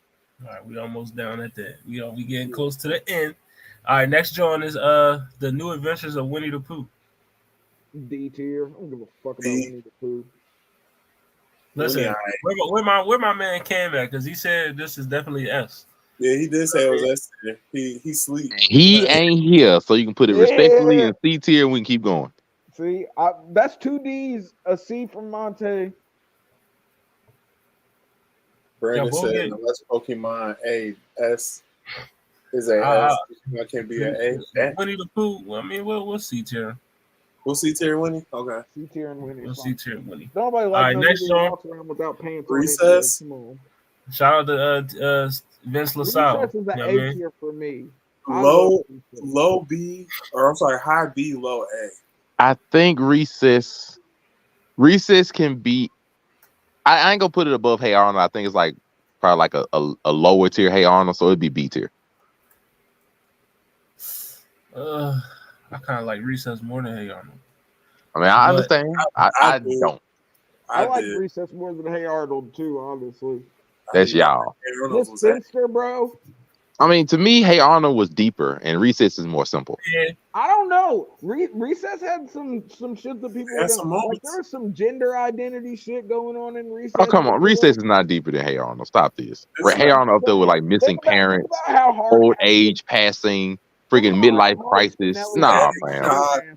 All right, we almost down at that. We getting close to the end. All right, next joint is the New Adventures of Winnie the Pooh. D tier. I don't give a fuck about D. Winnie the Pooh. Listen, where my man Cam at? Because he said this is definitely S. Yeah, he did say it was S tier. He sleep. He ain't here, so you can put it respectfully in C tier and we can keep going. See, that's 2 D's, a C from Monte. Brandon we'll said get- unless Pokemon A S is a S, Pokemon can be an A. Winnie the Pooh. Well, I mean, we'll C tier. We'll see Terry Winnie. Okay. C tier and Winnie. We'll C tier Winnie. Nobody All like right, no next nigga who song. walks around without pants Recess. on. Come on. Shout out to Vince LaSalle. Recess is You an know what I A mean? tier for me. Low B, or I'm sorry, high B, low A. I think Recess can be. I ain't gonna put it above Hey Arnold. I think it's like probably like a lower tier Hey Arnold, so it'd be B tier. I kind of like Recess more than Hey Arnold. I mean, I But understand. I don't. I like Recess more than Hey Arnold too, honestly. That's y'all. This Finster, bro. I mean, to me, Hey Arnold was deeper, and Recess is more simple. Yeah, I don't know. Recess had some shit that people were doing. Like there was some gender identity shit going on in Recess. Oh, come on. Recess is not deeper than Hey Arnold. Stop this. Hey Arnold up there with like missing parents, old age passing, freaking midlife crisis. Nah, man.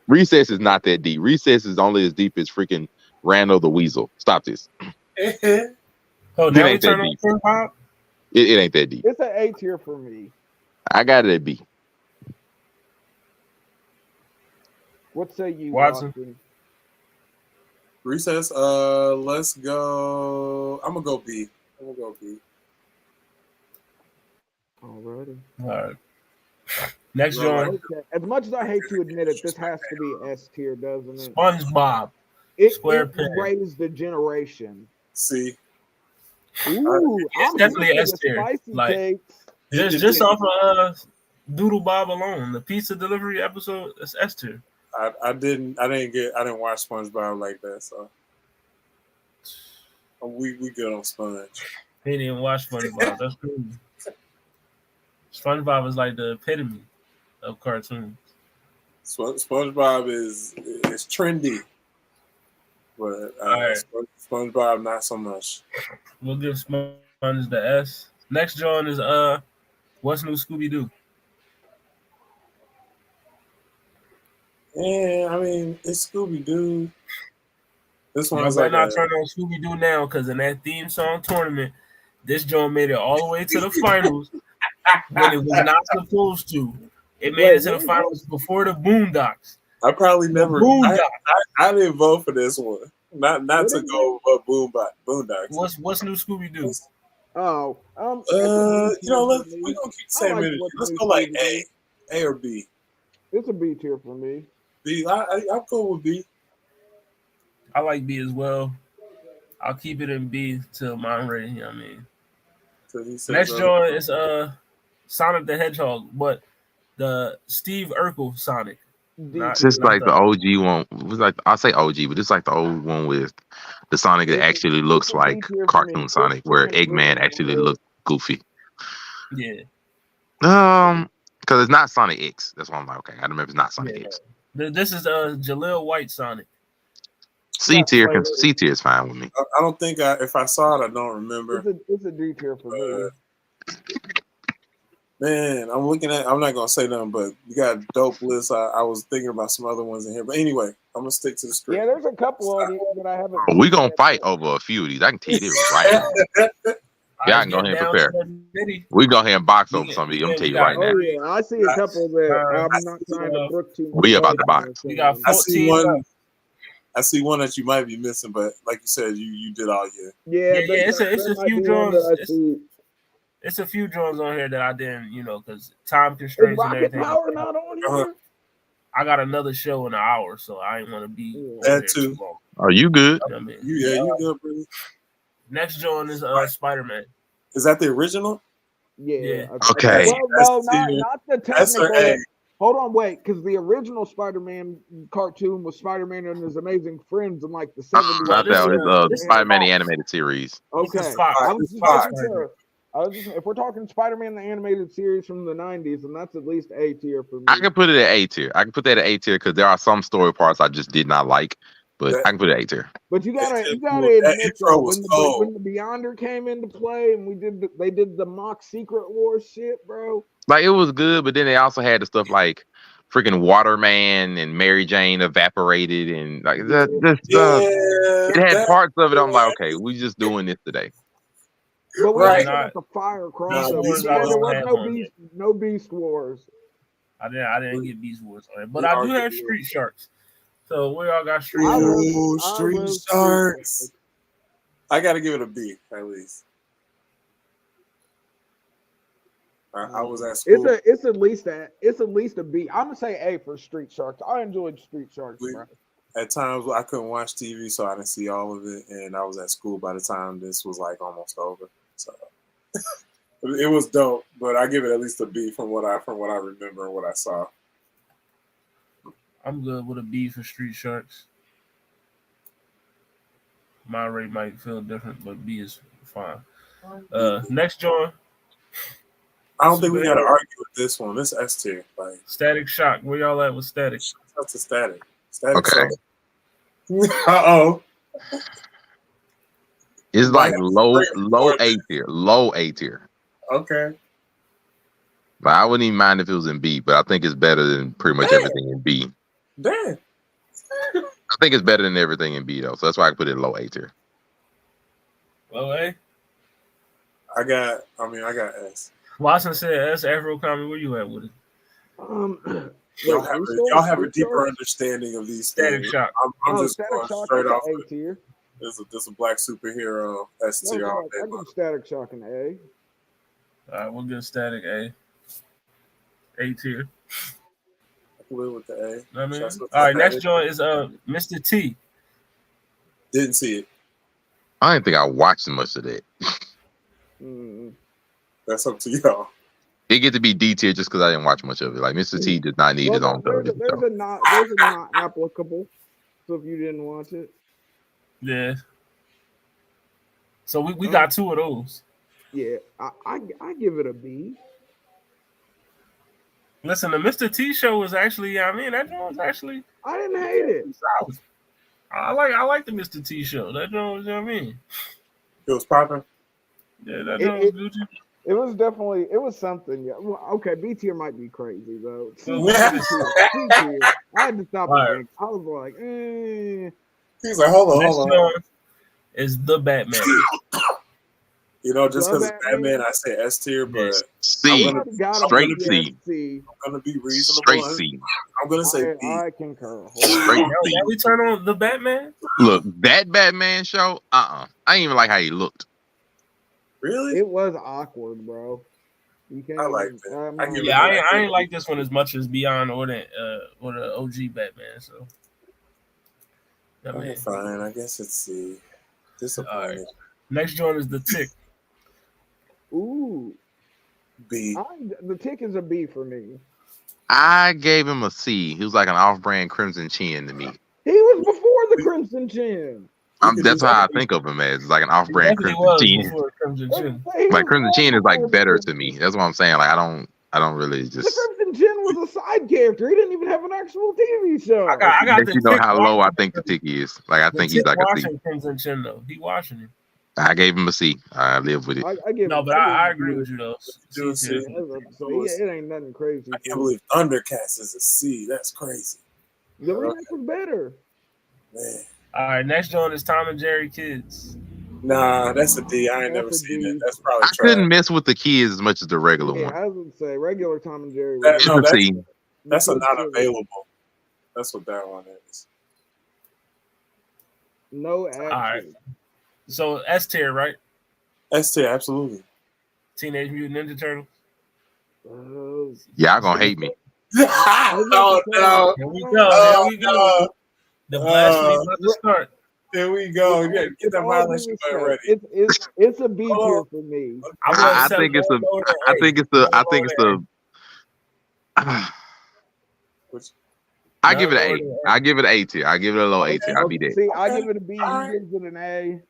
Recess is not that deep. Recess is only as deep as freaking Randall the Weasel. Stop this. Oh, now we turn on SpongeBob? It ain't that deep. It's an A tier for me. I got it at B. What say you, Watson? Recess, let's go. I'm gonna go B. Alrighty. All right. Next joint. Okay. As much as I hate to admit it, this has to be S tier, doesn't it? SpongeBob. It SquarePants. raised the generation. C. Ooh, It's definitely S tier. Like just off of Doodle Bob alone, the pizza delivery episode, it's S tier. I didn't watch SpongeBob like that, so we good on Sponge. He didn't even watch SpongeBob. That's crazy. SpongeBob is like the epitome of cartoons. SpongeBob is trendy, but right. SpongeBob not so much. We'll give Sponge the S. Next joint is What's New Scooby Doo? Yeah, I mean it's Scooby Doo. This Y'all one's better like not turn on Scooby Doo now, because in that theme song tournament, this joint made it all the way to the finals when it was not supposed to. It made it to the finals before the Boondocks. I probably never. I didn't vote for this one. Not to go Boondocks. What's New Scooby Doo? Oh, we gonna keep the same energy. Let's go like A or B. It's a B tier for me. B. I'm cool with B. I like B as well. I'll keep it in B till mine ready. You know what I mean? Next joint is Sonic the Hedgehog, but the Steve Urkel Sonic. It's just like the OG one. It was like I say OG, but it's like the old one with the Sonic that actually looks like cartoon Sonic, where Eggman actually looked goofy. Yeah. Because it's not Sonic X. That's why I'm like, okay, I remember it's not Sonic X. This is Jaleel White Sonic. C tier is fine with me. I don't think if I saw it, I don't remember. It's a D tier for me. Man, I'm looking at. I'm not gonna say nothing, but you got a dope list. I was thinking about some other ones in here, but anyway, I'm gonna stick to the script. Yeah, there's a couple of these that I haven't. Oh, we gonna fight over a few of these. I can tell you this right now. Y'all can go ahead and prepare. We go ahead and box over some of these. I'm gonna tell you right now. Oh yeah, I see a couple that I'm not trying to brook too much. We about to box. We got I see 14. I see one that you might be missing, but like you said, you did all year. Yeah, It's a few drawings. It's It's a few drawings on here that I didn't, because time constraints and Rocket everything. Power not on here. I got another show in an hour, so I ain't want to be on That there too. too long. Are you good? You know what I mean? You good, brother? Next joint is Spider-Man. Is that the original? Yeah. Okay. Well, no, not the That's her technical. A. Hold on, wait, because the original Spider-Man cartoon was Spider-Man and his amazing friends in like the 70s. Not that was Spider-Man the animated series. Okay. I was just making sure. If we're talking Spider-Man the animated series from the 90s, then that's at least A tier for me. I can put it at A tier. I can put that at A tier because there are some story parts I just did not like, but I can put it at A tier. But you gotta admit though, when the Beyonder came into play and they did the mock Secret Wars shit, bro. Like it was good, but then they also had the stuff like freaking Waterman and Mary Jane evaporated and like this stuff. It had parts of it. I'm like, okay, we just doing this today. But we Right. got the fire crossover. Beast There Wars was I no Beast Wars. I didn't get Beast Wars on it, but I do have Street Sharks. So we all got Street Sharks. Ooh, Street Sharks. I gotta give it a B at least. I was at school. It's at least a B. I'm gonna say A for Street Sharks. I enjoyed Street Sharks, bro. At times I couldn't watch TV, so I didn't see all of it, and I was at school by the time this was like almost over. So it was dope, but I give it at least a B from what I remember and what I saw. I'm good with a B for Street Sharks. My rate might feel different, but B is fine. Next joint. I don't think we got to argue with this one. This S tier, like Static Shock. Where y'all at with Static? That's a Static. Static. Okay. Uh-oh. It's like low A tier. Low A tier. Okay. But I wouldn't even mind if it was in B, but I think it's better than pretty much everything in B. Damn. I think it's better than everything in B though, so that's why I put it in low A tier. Low A? I got S. Watson said S. Afro Comedy. Where you at with it? Y'all have a deeper understanding of these Static things. Shock. I'm just Static going Shock straight is off. A tier. This is a black superhero S tier all day. I give Static Shock an A. All right, we'll get Static A. A tier. I can live with the A. You know what I mean? All right, next joint is Mr. T. Didn't see it. I didn't think I watched much of that. That's up to y'all. It get to be D tier just because I didn't watch much of it. Like Mr. T did not need his own television show. There's a not applicable. So if you didn't watch it, Yeah. So we got two of those. yeah, I give it a B. Listen, the Mr. T show was actually, that joint was actually. I didn't hate it. Solid. I like the Mr. T show. That joint was, It was popping. Yeah, that joint was good too. It was definitely, it was something. Yeah. Well, okay, B tier might be crazy though. C tier, I had to stop and think. I was like, He's like, hold on. Is the Batman? Just because it's Batman, I say S tier, but C. Straight C. I'm gonna be reasonable. Straight C. I'm gonna say B. I concur. Straight C. Can we turn on the Batman? Look, that Batman show, I didn't even like how he looked. Really? It was awkward, bro. You can't. I like that. Yeah, I ain't like this one as much as Beyond or the OG Batman. So, fine. I guess it's C. Disappointed. Right. Next joint is the Tick. Ooh, B. The Tick is a B for me. I gave him a C. He was like an off-brand Crimson Chin to me. He was before the Crimson Chin. That's how I think of him as like an off-brand Crimson Chin. Like Crimson Chin is like better to me. That's what I'm saying. Like I don't really just. The Crimson Chin was a side character. He didn't even have an actual TV show. I got you know how low I think the Tick is. Like I think he's like a C. Crimson Chin though. He watching him. I gave him a C. I live with it. I give No, him, but I give I him agree a with you though. Do a C C. tier. I was about to say, it ain't nothing crazy. I can't believe Thundercats is a C. That's crazy. The remake was better. Man. All right, next joint is Tom and Jerry Kids. Nah, that's a D. I ain't That's never a seen D. it. That's probably I trash. couldn't mess with the kids as much as the regular Yeah, one. I would say regular Tom and Jerry. That- was It's no, a that's- C. That's a good not shit. available. That's what that one is. No action. right. So S tier, right? S tier, absolutely. Teenage Mutant Ninja Turtles. Y'all gonna hate me. Oh no! Here we go. Oh Here we go. no! The blasphemy about to start. Here we go. Yeah, get that all violation due button respect, ready. It's a B Hold tier on. for me. I'm gonna I settle think it's for a. lower than I A. think it's the. I think it's the. Which- I give it None an lower A. than A. I give it an A tier. I give it a low A tier. I'll be there. See, I Okay. give it a B. All right. He gives it an A.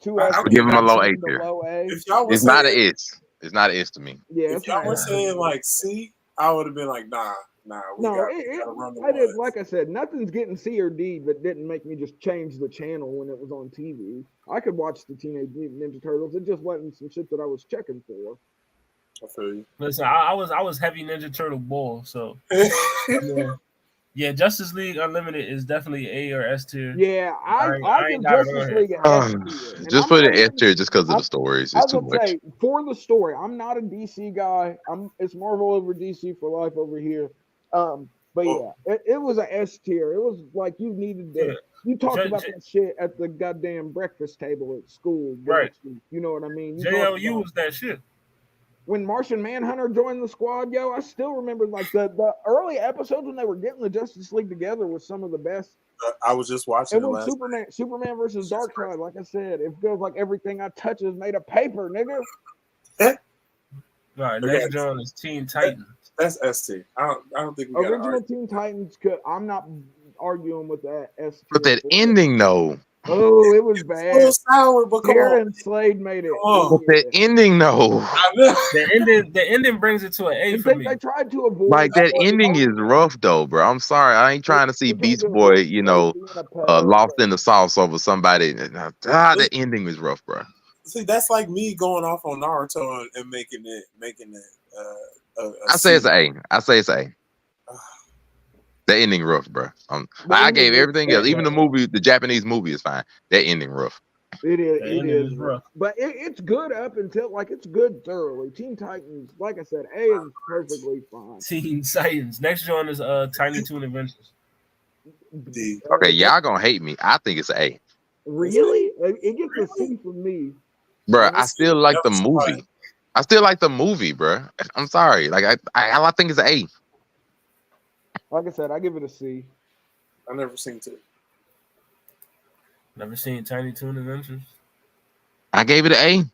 Two I- S. I'll give him a low A The tier. low A. If y'all were It's not saying, an S. It's not an S to me. Yeah, if it's y'all not were an A. saying like C, I would have been like, nah. We No, gotta run the I did. ones. Like I said, nothing's getting C or D, but didn't make me just change the channel when it was on TV. I could watch the Teenage Mutant Ninja Turtles. It just wasn't some shit that I was checking for. I feel you. Listen, I was heavy Ninja Turtle bull, so yeah. Justice League Unlimited is definitely A or S tier. Yeah, I I give ain't got it Justice on here. League an S tier. And Just I'm put not it S even- tier just because of I'm- the stories. I It's was too gonna much. say for the story, I'm not a DC guy. It's Marvel over DC for life over here. But yeah, it was an S tier. It was like you needed to. Yeah. You talked J- about J- that shit at the goddamn breakfast table at school. the Right. next week, you know what I mean? You talked JLU about- was that shit. when Martian Manhunter joined the squad, yo, I still remember like the early episodes when they were getting the Justice League together was some of the best. I was just watching And it when last Superman versus Darkseid, like I said, it feels like everything I touch is made of paper, nigga. All right, Okay. next joint is Teen Titans. That's S tier. I don't think we got Original Teen Titans. I'm not arguing with that. S tier But that for- ending though. Oh, it was a bad. little sour, but come on. Karen Slade made it. Come on. But that ending though. The ending brings it to an A for me. They tried to avoid Like that ending is rough though, bro. I'm sorry. I ain't trying to see Beast Boy, lost in the sauce over somebody. That ending was rough, bro. See, that's like me going off on Naruto and making it. I say it's A. I say it's A. That ending rough, bro. I gave everything else. Even the movie, the Japanese movie is fine. That ending rough. It is. The It ending is is rough. But it's good up until it's good thoroughly. Teen Titans, like I said, A is perfectly fine. Teen Titans. Next joint is Tiny Toon Adventures. D. Okay, y'all gonna hate me. I think it's A. Really? It gets a C from me. Bro, I still like the movie. I still like the movie, bro. I'm sorry. Like I think it's an A. Like I said, I give it a C. I never seen it. Never seen Tiny Toon Adventures. I gave it an A.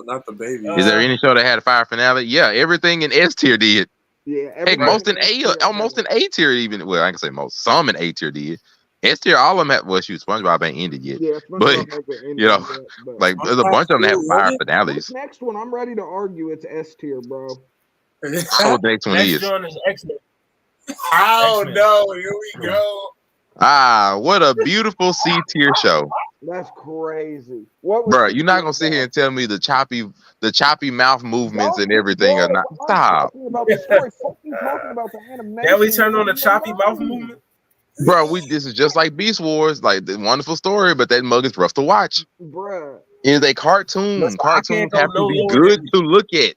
Not the baby. Is there any show that had a fire finale? Yeah, everything in S tier did. Yeah, Heck, most in A, almost in A tier even. Well, I can say most. Some in A tier did. S tier, all of them had. Well, shoot, SpongeBob ain't ended yet. Yeah, But like there's a bunch of them that have fire finales. This next one, I'm ready to argue it's S tier, bro. I know what the next one Next is. joint is X-Men. Oh X-Men. no! Here we go. What a beautiful C tier show. That's crazy. What, Bro, you're not gonna sit here and tell me the choppy mouth movements and everything are not. Stop. Talking about the story, fucking talking about the animation. Now we turn on the choppy mouth movement. Bro, this is just like Beast Wars, like the wonderful story, but that mug is rough to watch. Bruh. It is a cartoon. Listen, I Cartoons can't go have to no be lower good than- to look at.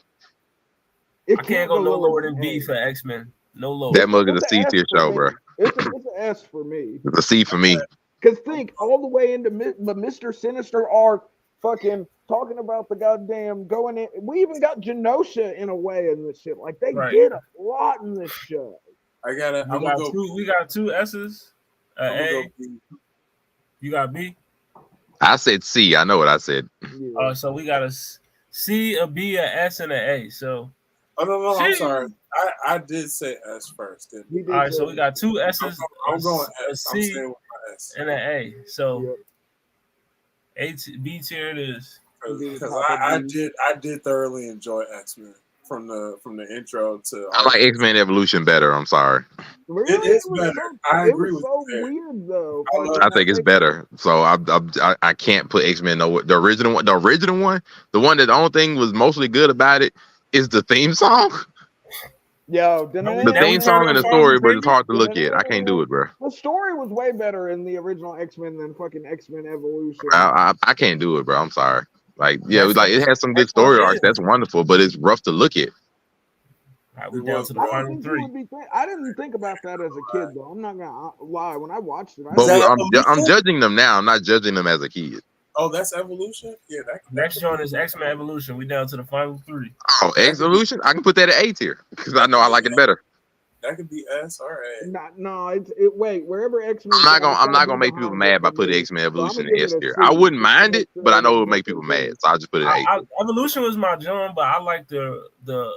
It I can't go no lower than A. B for X-Men. No lower. That mug is a It's C S tier for show, me. bro. It's an S for me. It's a C for me. Because think all the way into the Mr. Sinister arc, fucking talking about the goddamn going in. We even got Genosha in a way in this shit. Like they Right. did a lot in this show. I'm gonna go. We got two S's. I'm gonna A. go B. You got B. I said C. I know what I said. Yeah. So we got a C, a B, a S, and an A. So Oh no! I'm Shit. sorry. I did say S first. Didn't He did all right, say so we got two S's, I'm going a S. I'm C, staying with my S. and an A. So Yep. B tier it is. Because I did thoroughly enjoy X-Men. from the intro to. I like X-Men Evolution better. I'm sorry. Really? It is was better. So, I agree with so you there. weird though. I love I think it's better. So I can't put X-Men nowhere. The original one, the one that the only thing was mostly good about it is the theme song. Yo, The theme song and the story, but it's hard to look at. I can't do it, bro. The story was way better in the original X-Men than fucking X-Men Evolution. I can't do it, bro. I'm sorry. Like, yeah, like it has some good story arcs. That's wonderful, but it's rough to look at. All right, we down to the final three. I didn't think about that as a kid, though. I'm not gonna lie. When I watched it, But I'm judging them now. I'm not judging them as a kid. Oh, that's Evolution? Yeah. Next joint is X-Men Evolution. We down to the final three. Oh, Evolution? I can put that at A tier because I know I like it better. That could be S or A. No, wait, wherever X-Men. I'm not gonna make people mad by putting X-Men Evolution in S tier. I wouldn't mind it, but I know it would make people mad, so I'll just put it at A. Evolution was my jam, but I like the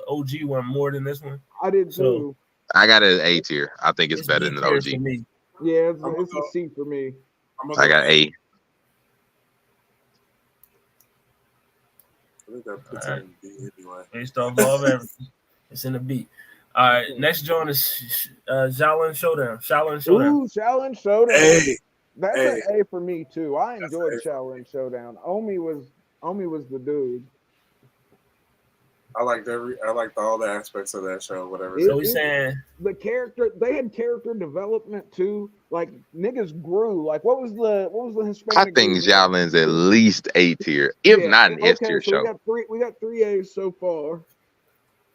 OG one more than this one. I did too. I got it at A tier. I think it's better than the OG. Yeah, it's a C for me. I got A. I think that puts it in B anyway. Based off of everything, it's in the B. All right, next joint is Shaolin Showdown. Ooh, Shaolin Showdown. Hey, That's an A for me too. I enjoyed Shaolin Showdown. Omi was the dude. I liked all the aspects of that show. Whatever. So we saying the character, they had character development too. Like niggas grew. Like what was the Hispanic? I think Shaolin's at least A tier, if not an S tier show. We got three A's so far.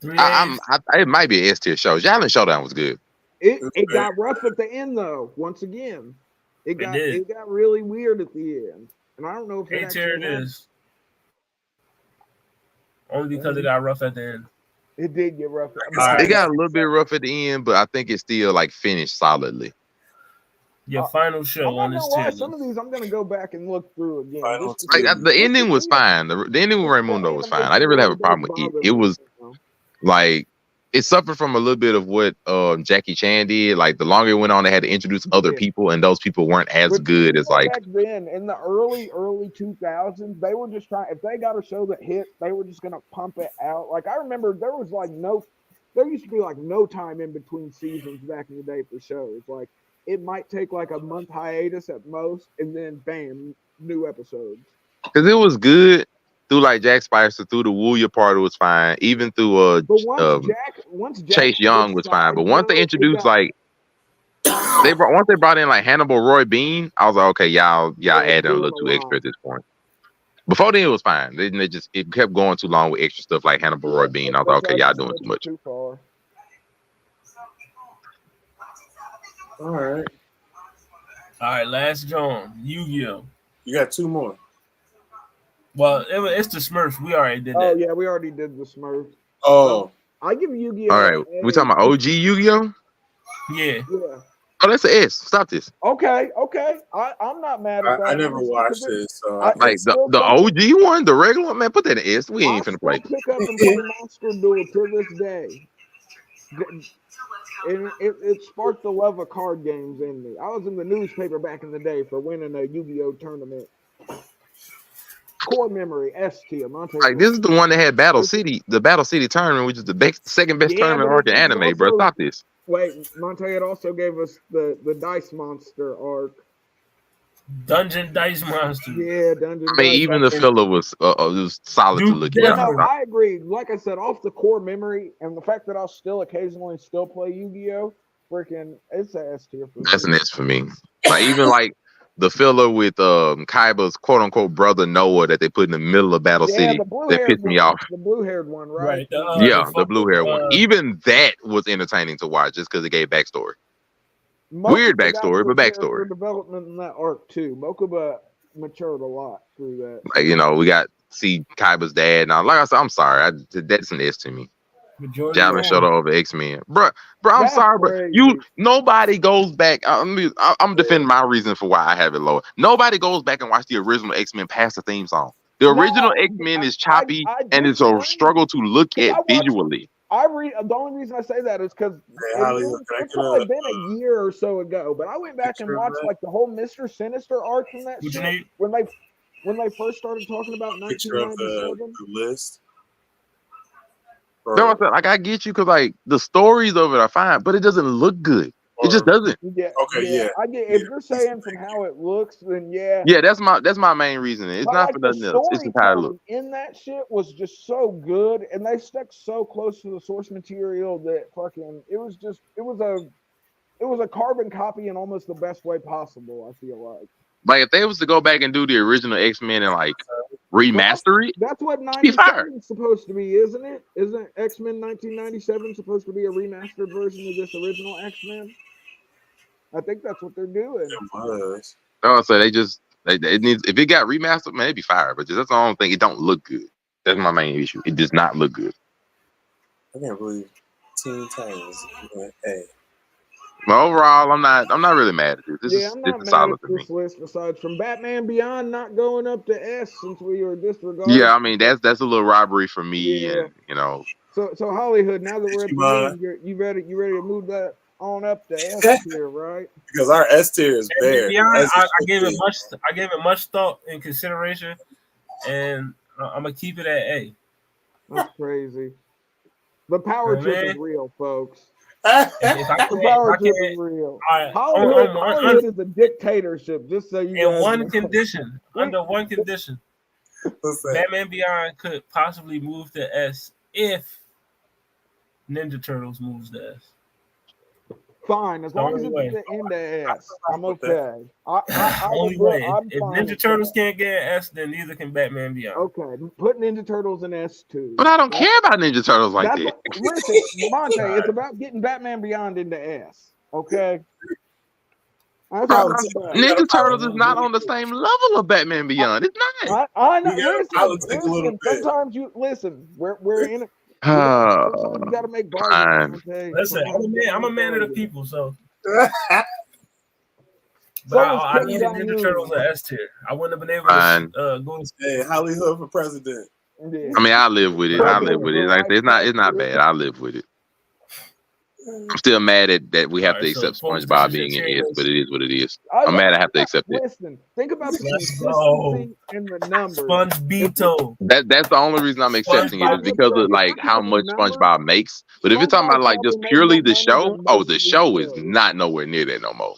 It might be an S tier show. Shaolin Showdown was good. It got rough at the end though. Once again, it got really weird at the end, and I don't know if A tier it is. Only because it got rough at the end. It did get rough. It got a little bit rough at the end, but I think it still like finished solidly. Your final show on this tier. Some of these I'm gonna go back and look through again. The ending was fine. The ending with Raimundo was fine. I didn't really have a problem with it. It was like it suffered from a little bit of what Jackie Chan did. Like the longer it went on, they had to introduce other people, and those people weren't as good as like back then in the early 2000s. They were just trying. If they got a show that hit, they were just gonna pump it out. Like I remember, there used to be like no time in between seasons back in the day for shows. Like it might take like a month hiatus at most, and then bam, new episodes. Because it was good. Through like Jack Spicer, through the Wooya part, it was fine. Even through once Chase Young was fine. But once they introduced once they brought in like Hannibal Roy Bean, I was like, okay, y'all adding a little too extra at this point. Before then, it was fine. It kept going too long with extra stuff like Hannibal Roy Bean. I was like, okay, y'all doing too much. All right, Last John, Yu-Gi-Oh. You got two more. Well, it's the Smurfs. We already did that. Oh yeah, we already did the Smurfs. Oh, I give Yu-Gi-Oh. All right, we talking about OG Yu-Gi-Oh. Yeah. Oh, that's an S. Stop this. Okay. I'm not mad at that. I never watched this. So like the OG one, the regular one, man. Put that in S. We ain't finna play. Pick up and play Monster Duel to this day. And it sparked the love of card games in me. I was in the newspaper back in the day for winning a Yu-Gi-Oh tournament. Core memory, S tier. Like this is the one that had Battle City, the Battle City tournament, which is the second best tournament arc in anime, bro. Stop this. Wait, Monte had also gave us the Dice Monster arc. Dungeon Dice Monster. Yeah, Dungeon. I mean, even the filler was solid to look at. No, I agree. Like I said, off the core memory and the fact that I'll still occasionally play Yu-Gi-Oh, freaking, it's an S tier for me. That's an S for me. Like even like the filler with Kaiba's quote unquote brother Noah that they put in the middle of Battle City that pissed me off. The blue-haired one, right? The blue-haired one. Even that was entertaining to watch just because it gave backstory. Weird backstory, but backstory. Development in that arc too. Mokuba matured a lot through that. Like, we got see Kaiba's dad. Now, like I said, I'm sorry. That's an S to me. Javelin showed over X-Men, bro. I'm sorry, bro. Nobody goes back. I'm defending my reason for why I have it lower. Nobody goes back and watch the original X-Men past the theme song. The original X-Men is choppy and it's a struggle to look at visually. The only reason I say that is because it's probably been a year or so ago. But I went back and watched like the whole Mr. Sinister arc from that shit when they first started talking about 1997. The list. No, I said, like, I get you because like the stories of it are fine, but it doesn't look good. It just doesn't. Yeah. Okay, yeah. I get if you're saying from how it looks, then yeah. Yeah, that's my main reason. It's But not like for the nothing else. It's just how it looks. storytelling in that shit was just so good, and they stuck so close to the source material that fucking it was a carbon copy in almost the best way possible. I feel like. Like if they was to go back and do the original X-Men and like remaster it, That's what be fired. 97 is supposed to be, isn't it? Isn't X-Men 1997 supposed to be a remastered version of this original X-Men? I think that's what they're doing. It was. Oh, so it needs if it got remastered, man, it'd be fired. But just that's the only thing. It don't look good. That's my main issue. It does not look good. I can't believe Teen Titans went A. But overall, I'm not really mad at this. I'm not is mad solid at to me. this list aside from Batman Beyond not going up to S since we were disregarding. Yeah, I mean that's a little robbery for me, Yeah. and you know. So HollyHood, now that we're at the end, you ready to move that on up to S tier, right? Because our S tier is bare. Beyond, I gave it much thought and consideration, and I'm gonna keep it at A. That's crazy. The power trip is real, folks. If I The power trip can't, is real. all right, HollyHood is a dictatorship, just so you in guys one know. condition, under one condition, Batman Beyond could possibly move to S if Ninja Turtles moves to S. Fine, as long as it's at the end of S, I'm okay. Only way. If Ninja Turtles can't get an S, then neither can Batman Beyond. Okay, put Ninja Turtles in S2. But I don't care about Ninja Turtles like that. Listen, Monte, it's about getting Batman Beyond into S. Okay. Ninja Turtles is not on the same level of Batman Beyond. It's not. I know. Listen, sometimes you listen. We're in it. Sometimes you got to make bargains. Listen, I'm a man of the people, so. But I needed Ninja Turtles an S tier. I wouldn't have been able to go to. Hey, HollyHood for president. Yeah. I mean, I live with it. Like it's not bad. I live with it. I'm still mad at that we have to accept SpongeBob being in S, but it is what it is. I'm mad I have to accept it. Listen, think about the consistency in the numbers. SpongeBito. That's the only reason I'm accepting it is because of like how much SpongeBob makes. But if you're talking about like just purely the show, the show is not nowhere near that no more.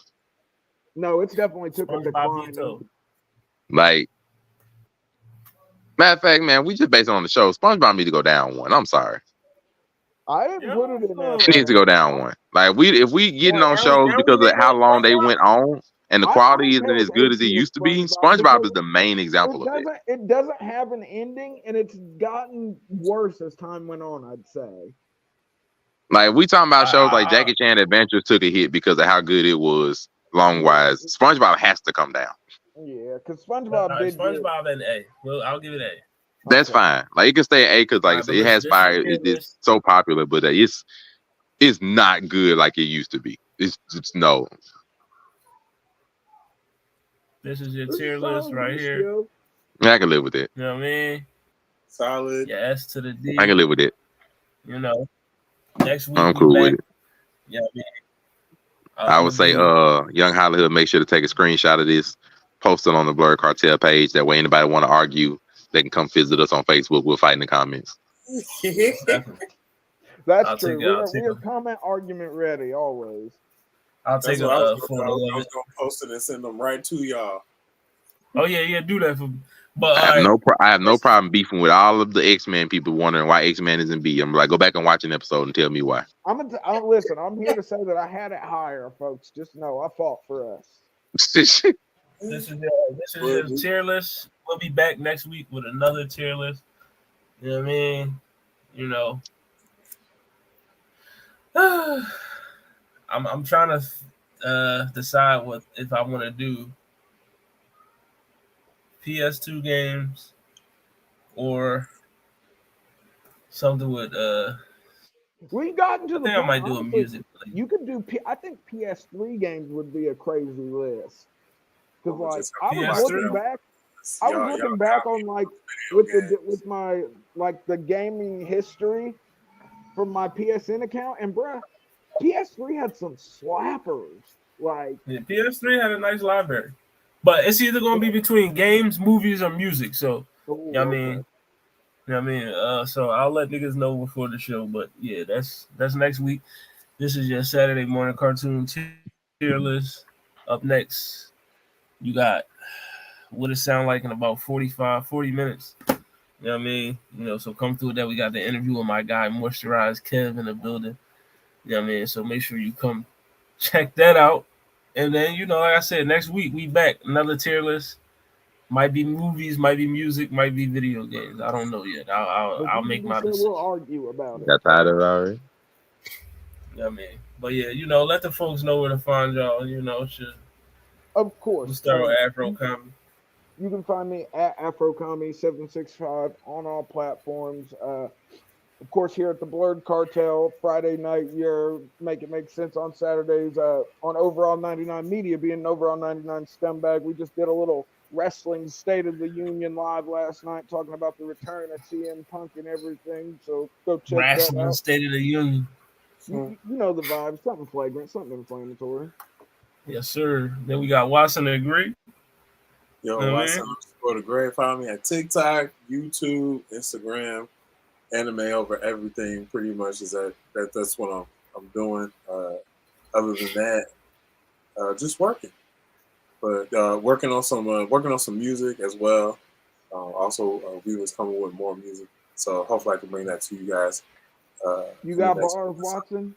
No, it's definitely took a decline. Like, matter of fact, man, we just based it on the show. SpongeBob need to go down one. I'm sorry. I didn't put it in there. It needs to go down one. Like if we getting on shows because of how long they went on and the quality isn't as good as it used to be, SpongeBob is the main example of that. It doesn't have an ending, and it's gotten worse as time went on, I'd say. Like we talking about shows like Jackie Chan Adventures took a hit because of how good it was long wise. SpongeBob has to come down. Yeah, because SpongeBob did. SpongeBob and A. Well, I'll give it A. That's fine. Like it can stay at A because, like I said, it has fire. It's so popular, but it's not good like it used to be. It's no. This is your tier list right here. Yeah, I can live with it. You know what I mean? Solid. Yeah, S to the D. I can live with it. You know, next week I'm cool with it. Yeah, I mean, I would say, young HollyHood, make sure to take a screenshot of this, post it on the Blurred Cartel page. That way, anybody want to argue, they can come visit us on Facebook. We'll fight in the comments. That's true. We're comment argument ready always. I'll take I was gonna post it and send them right to y'all. Oh yeah, do that for me. But I have no problem beefing with all of the X-Men people wondering why X-Men isn't B. I'm like, go back and watch an episode and tell me why. Listen. I'm here to say that I had it higher, folks. Just know I fought for us. This is your tier list. We'll be back next week with another tier list. You know what I mean? You know, I'm trying to decide what if I want to do PS2 games or something with we got into the. I think I might do a music. You could do. I think PS3 games would be a crazy list because like I was looking back. I was looking back on like with my like the gaming history from my PSN account, and bruh, PS3 had some slappers. Like PS3 had a nice library, but it's either gonna be between games, movies, or music. So you know what I mean, You know what I mean? So I'll let niggas know before the show, but yeah, that's next week. This is your Saturday morning cartoon tier list. Up next, you got what it sound like in about 40 minutes. You know what I mean? So come through that. We got the interview with my guy, Moisturized Kev, in the building. You know what I mean? So make sure you come check that out. And then, like I said, next week we back. Another tier list. Might be movies, might be music, might be video games. I don't know yet. I'll make my decision. We'll argue about it. Got tired of it already. You know what I mean? But yeah, let the folks know where to find y'all. Shit. Of course. We'll start with Afro Comedy. You can find me at Afro Comedy 765 on all platforms. Of course, here at the Blurred Cartel, Friday night, you're Make It Make Sense on Saturdays. On Overall 99 Media, being Overall 99 Scumbag, we just did a little wrestling State of the Union live last night, talking about the return of CM Punk and everything. So go check Wrestling that out. State of the Union. You know the vibe. Something flagrant, something inflammatory. Yes, sir. Then we got Watson and Greg. Yo, Watson _ the Greg. Follow me at TikTok, YouTube, Instagram. Anime over everything, pretty much. That's what I'm doing. Other than that, just working, but working on some music as well. Also, we was coming with more music, so hopefully I can bring that to you guys. You got bars, Watson?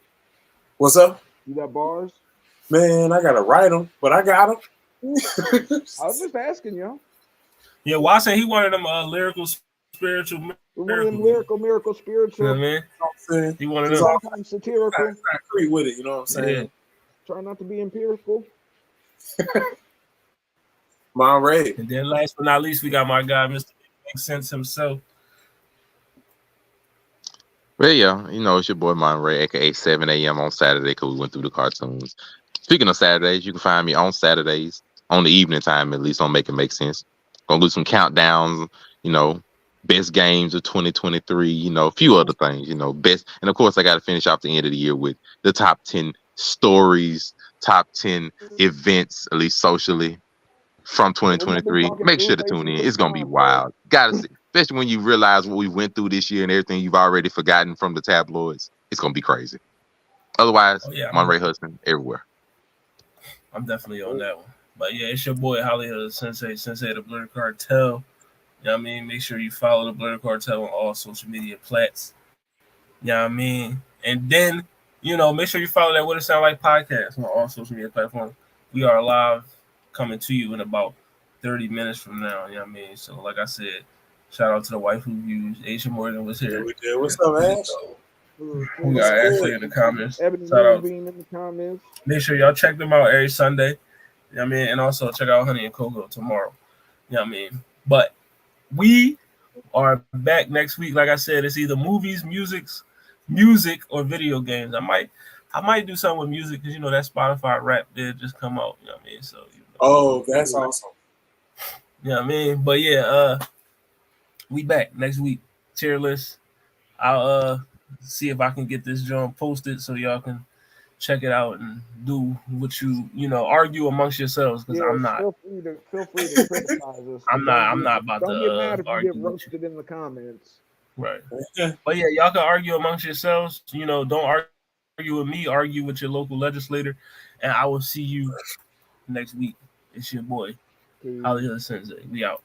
What's up? You got bars? Man, I gotta write them, but I got them. I was just asking, yo. Yeah, Watson, he one of them lyrical, spiritual. One of them lyrical, spiritual. You know what I mean? He one of them. Sometimes satirical. I agree with it, you know what I'm saying? Yeah. Try not to be empirical. Monterey. And then last but not least, we got my guy, Mr. Makes Sense himself. Well, yeah, it's your boy Monterey, aka 7 a.m. on Saturday, because we went through the cartoons. Speaking of Saturdays, you can find me on Saturdays, on the evening time at least, on Make It Make Sense. Gonna do some countdowns, best games of 2023, a few other things, best. And of course, I got to finish off the end of the year with the top 10 stories, top 10 events, at least socially, from 2023. Make sure to tune in. It's going to be wild. Gotta see, especially when you realize what we went through this year and everything you've already forgotten from the tabloids. It's going to be crazy. Otherwise, Monterey Hudson everywhere. I'm definitely on that one. But yeah, it's your boy HollyHood, Sensei of the Blurred Cartel. You know what I mean? Make sure you follow the Blurred Cartel on all social media plats. You know what I mean? And then, make sure you follow that What It Sound Like podcast on all social media platforms. We are live coming to you in about 30 minutes from now. You know what I mean? So, like I said, shout out to the wife who views. Aisha Morgan was here. What's up, Ash? We got Ashley in the comments. Ebony Shout out. Bean in the comments. Make sure y'all check them out every Sunday. You know what I mean? And also check out Honey and Cocoa tomorrow. You know what I mean? But we are back next week. Like I said, it's either movies, music, or video games. I might do something with music because that Spotify rap did just come out. You know what I mean? So that's awesome. You know what I mean? But yeah, we back next week. Tier list. I'll see if I can get this joint posted so y'all can check it out and do what you argue amongst yourselves because I'm not. Feel free to criticize us. I'm not about don't to get mad if you argue get roasted in the comments. Right. But yeah, y'all can argue amongst yourselves. Don't argue with me. Argue with your local legislator, and I will see you next week. It's your boy, HollyHood Sensei. We out.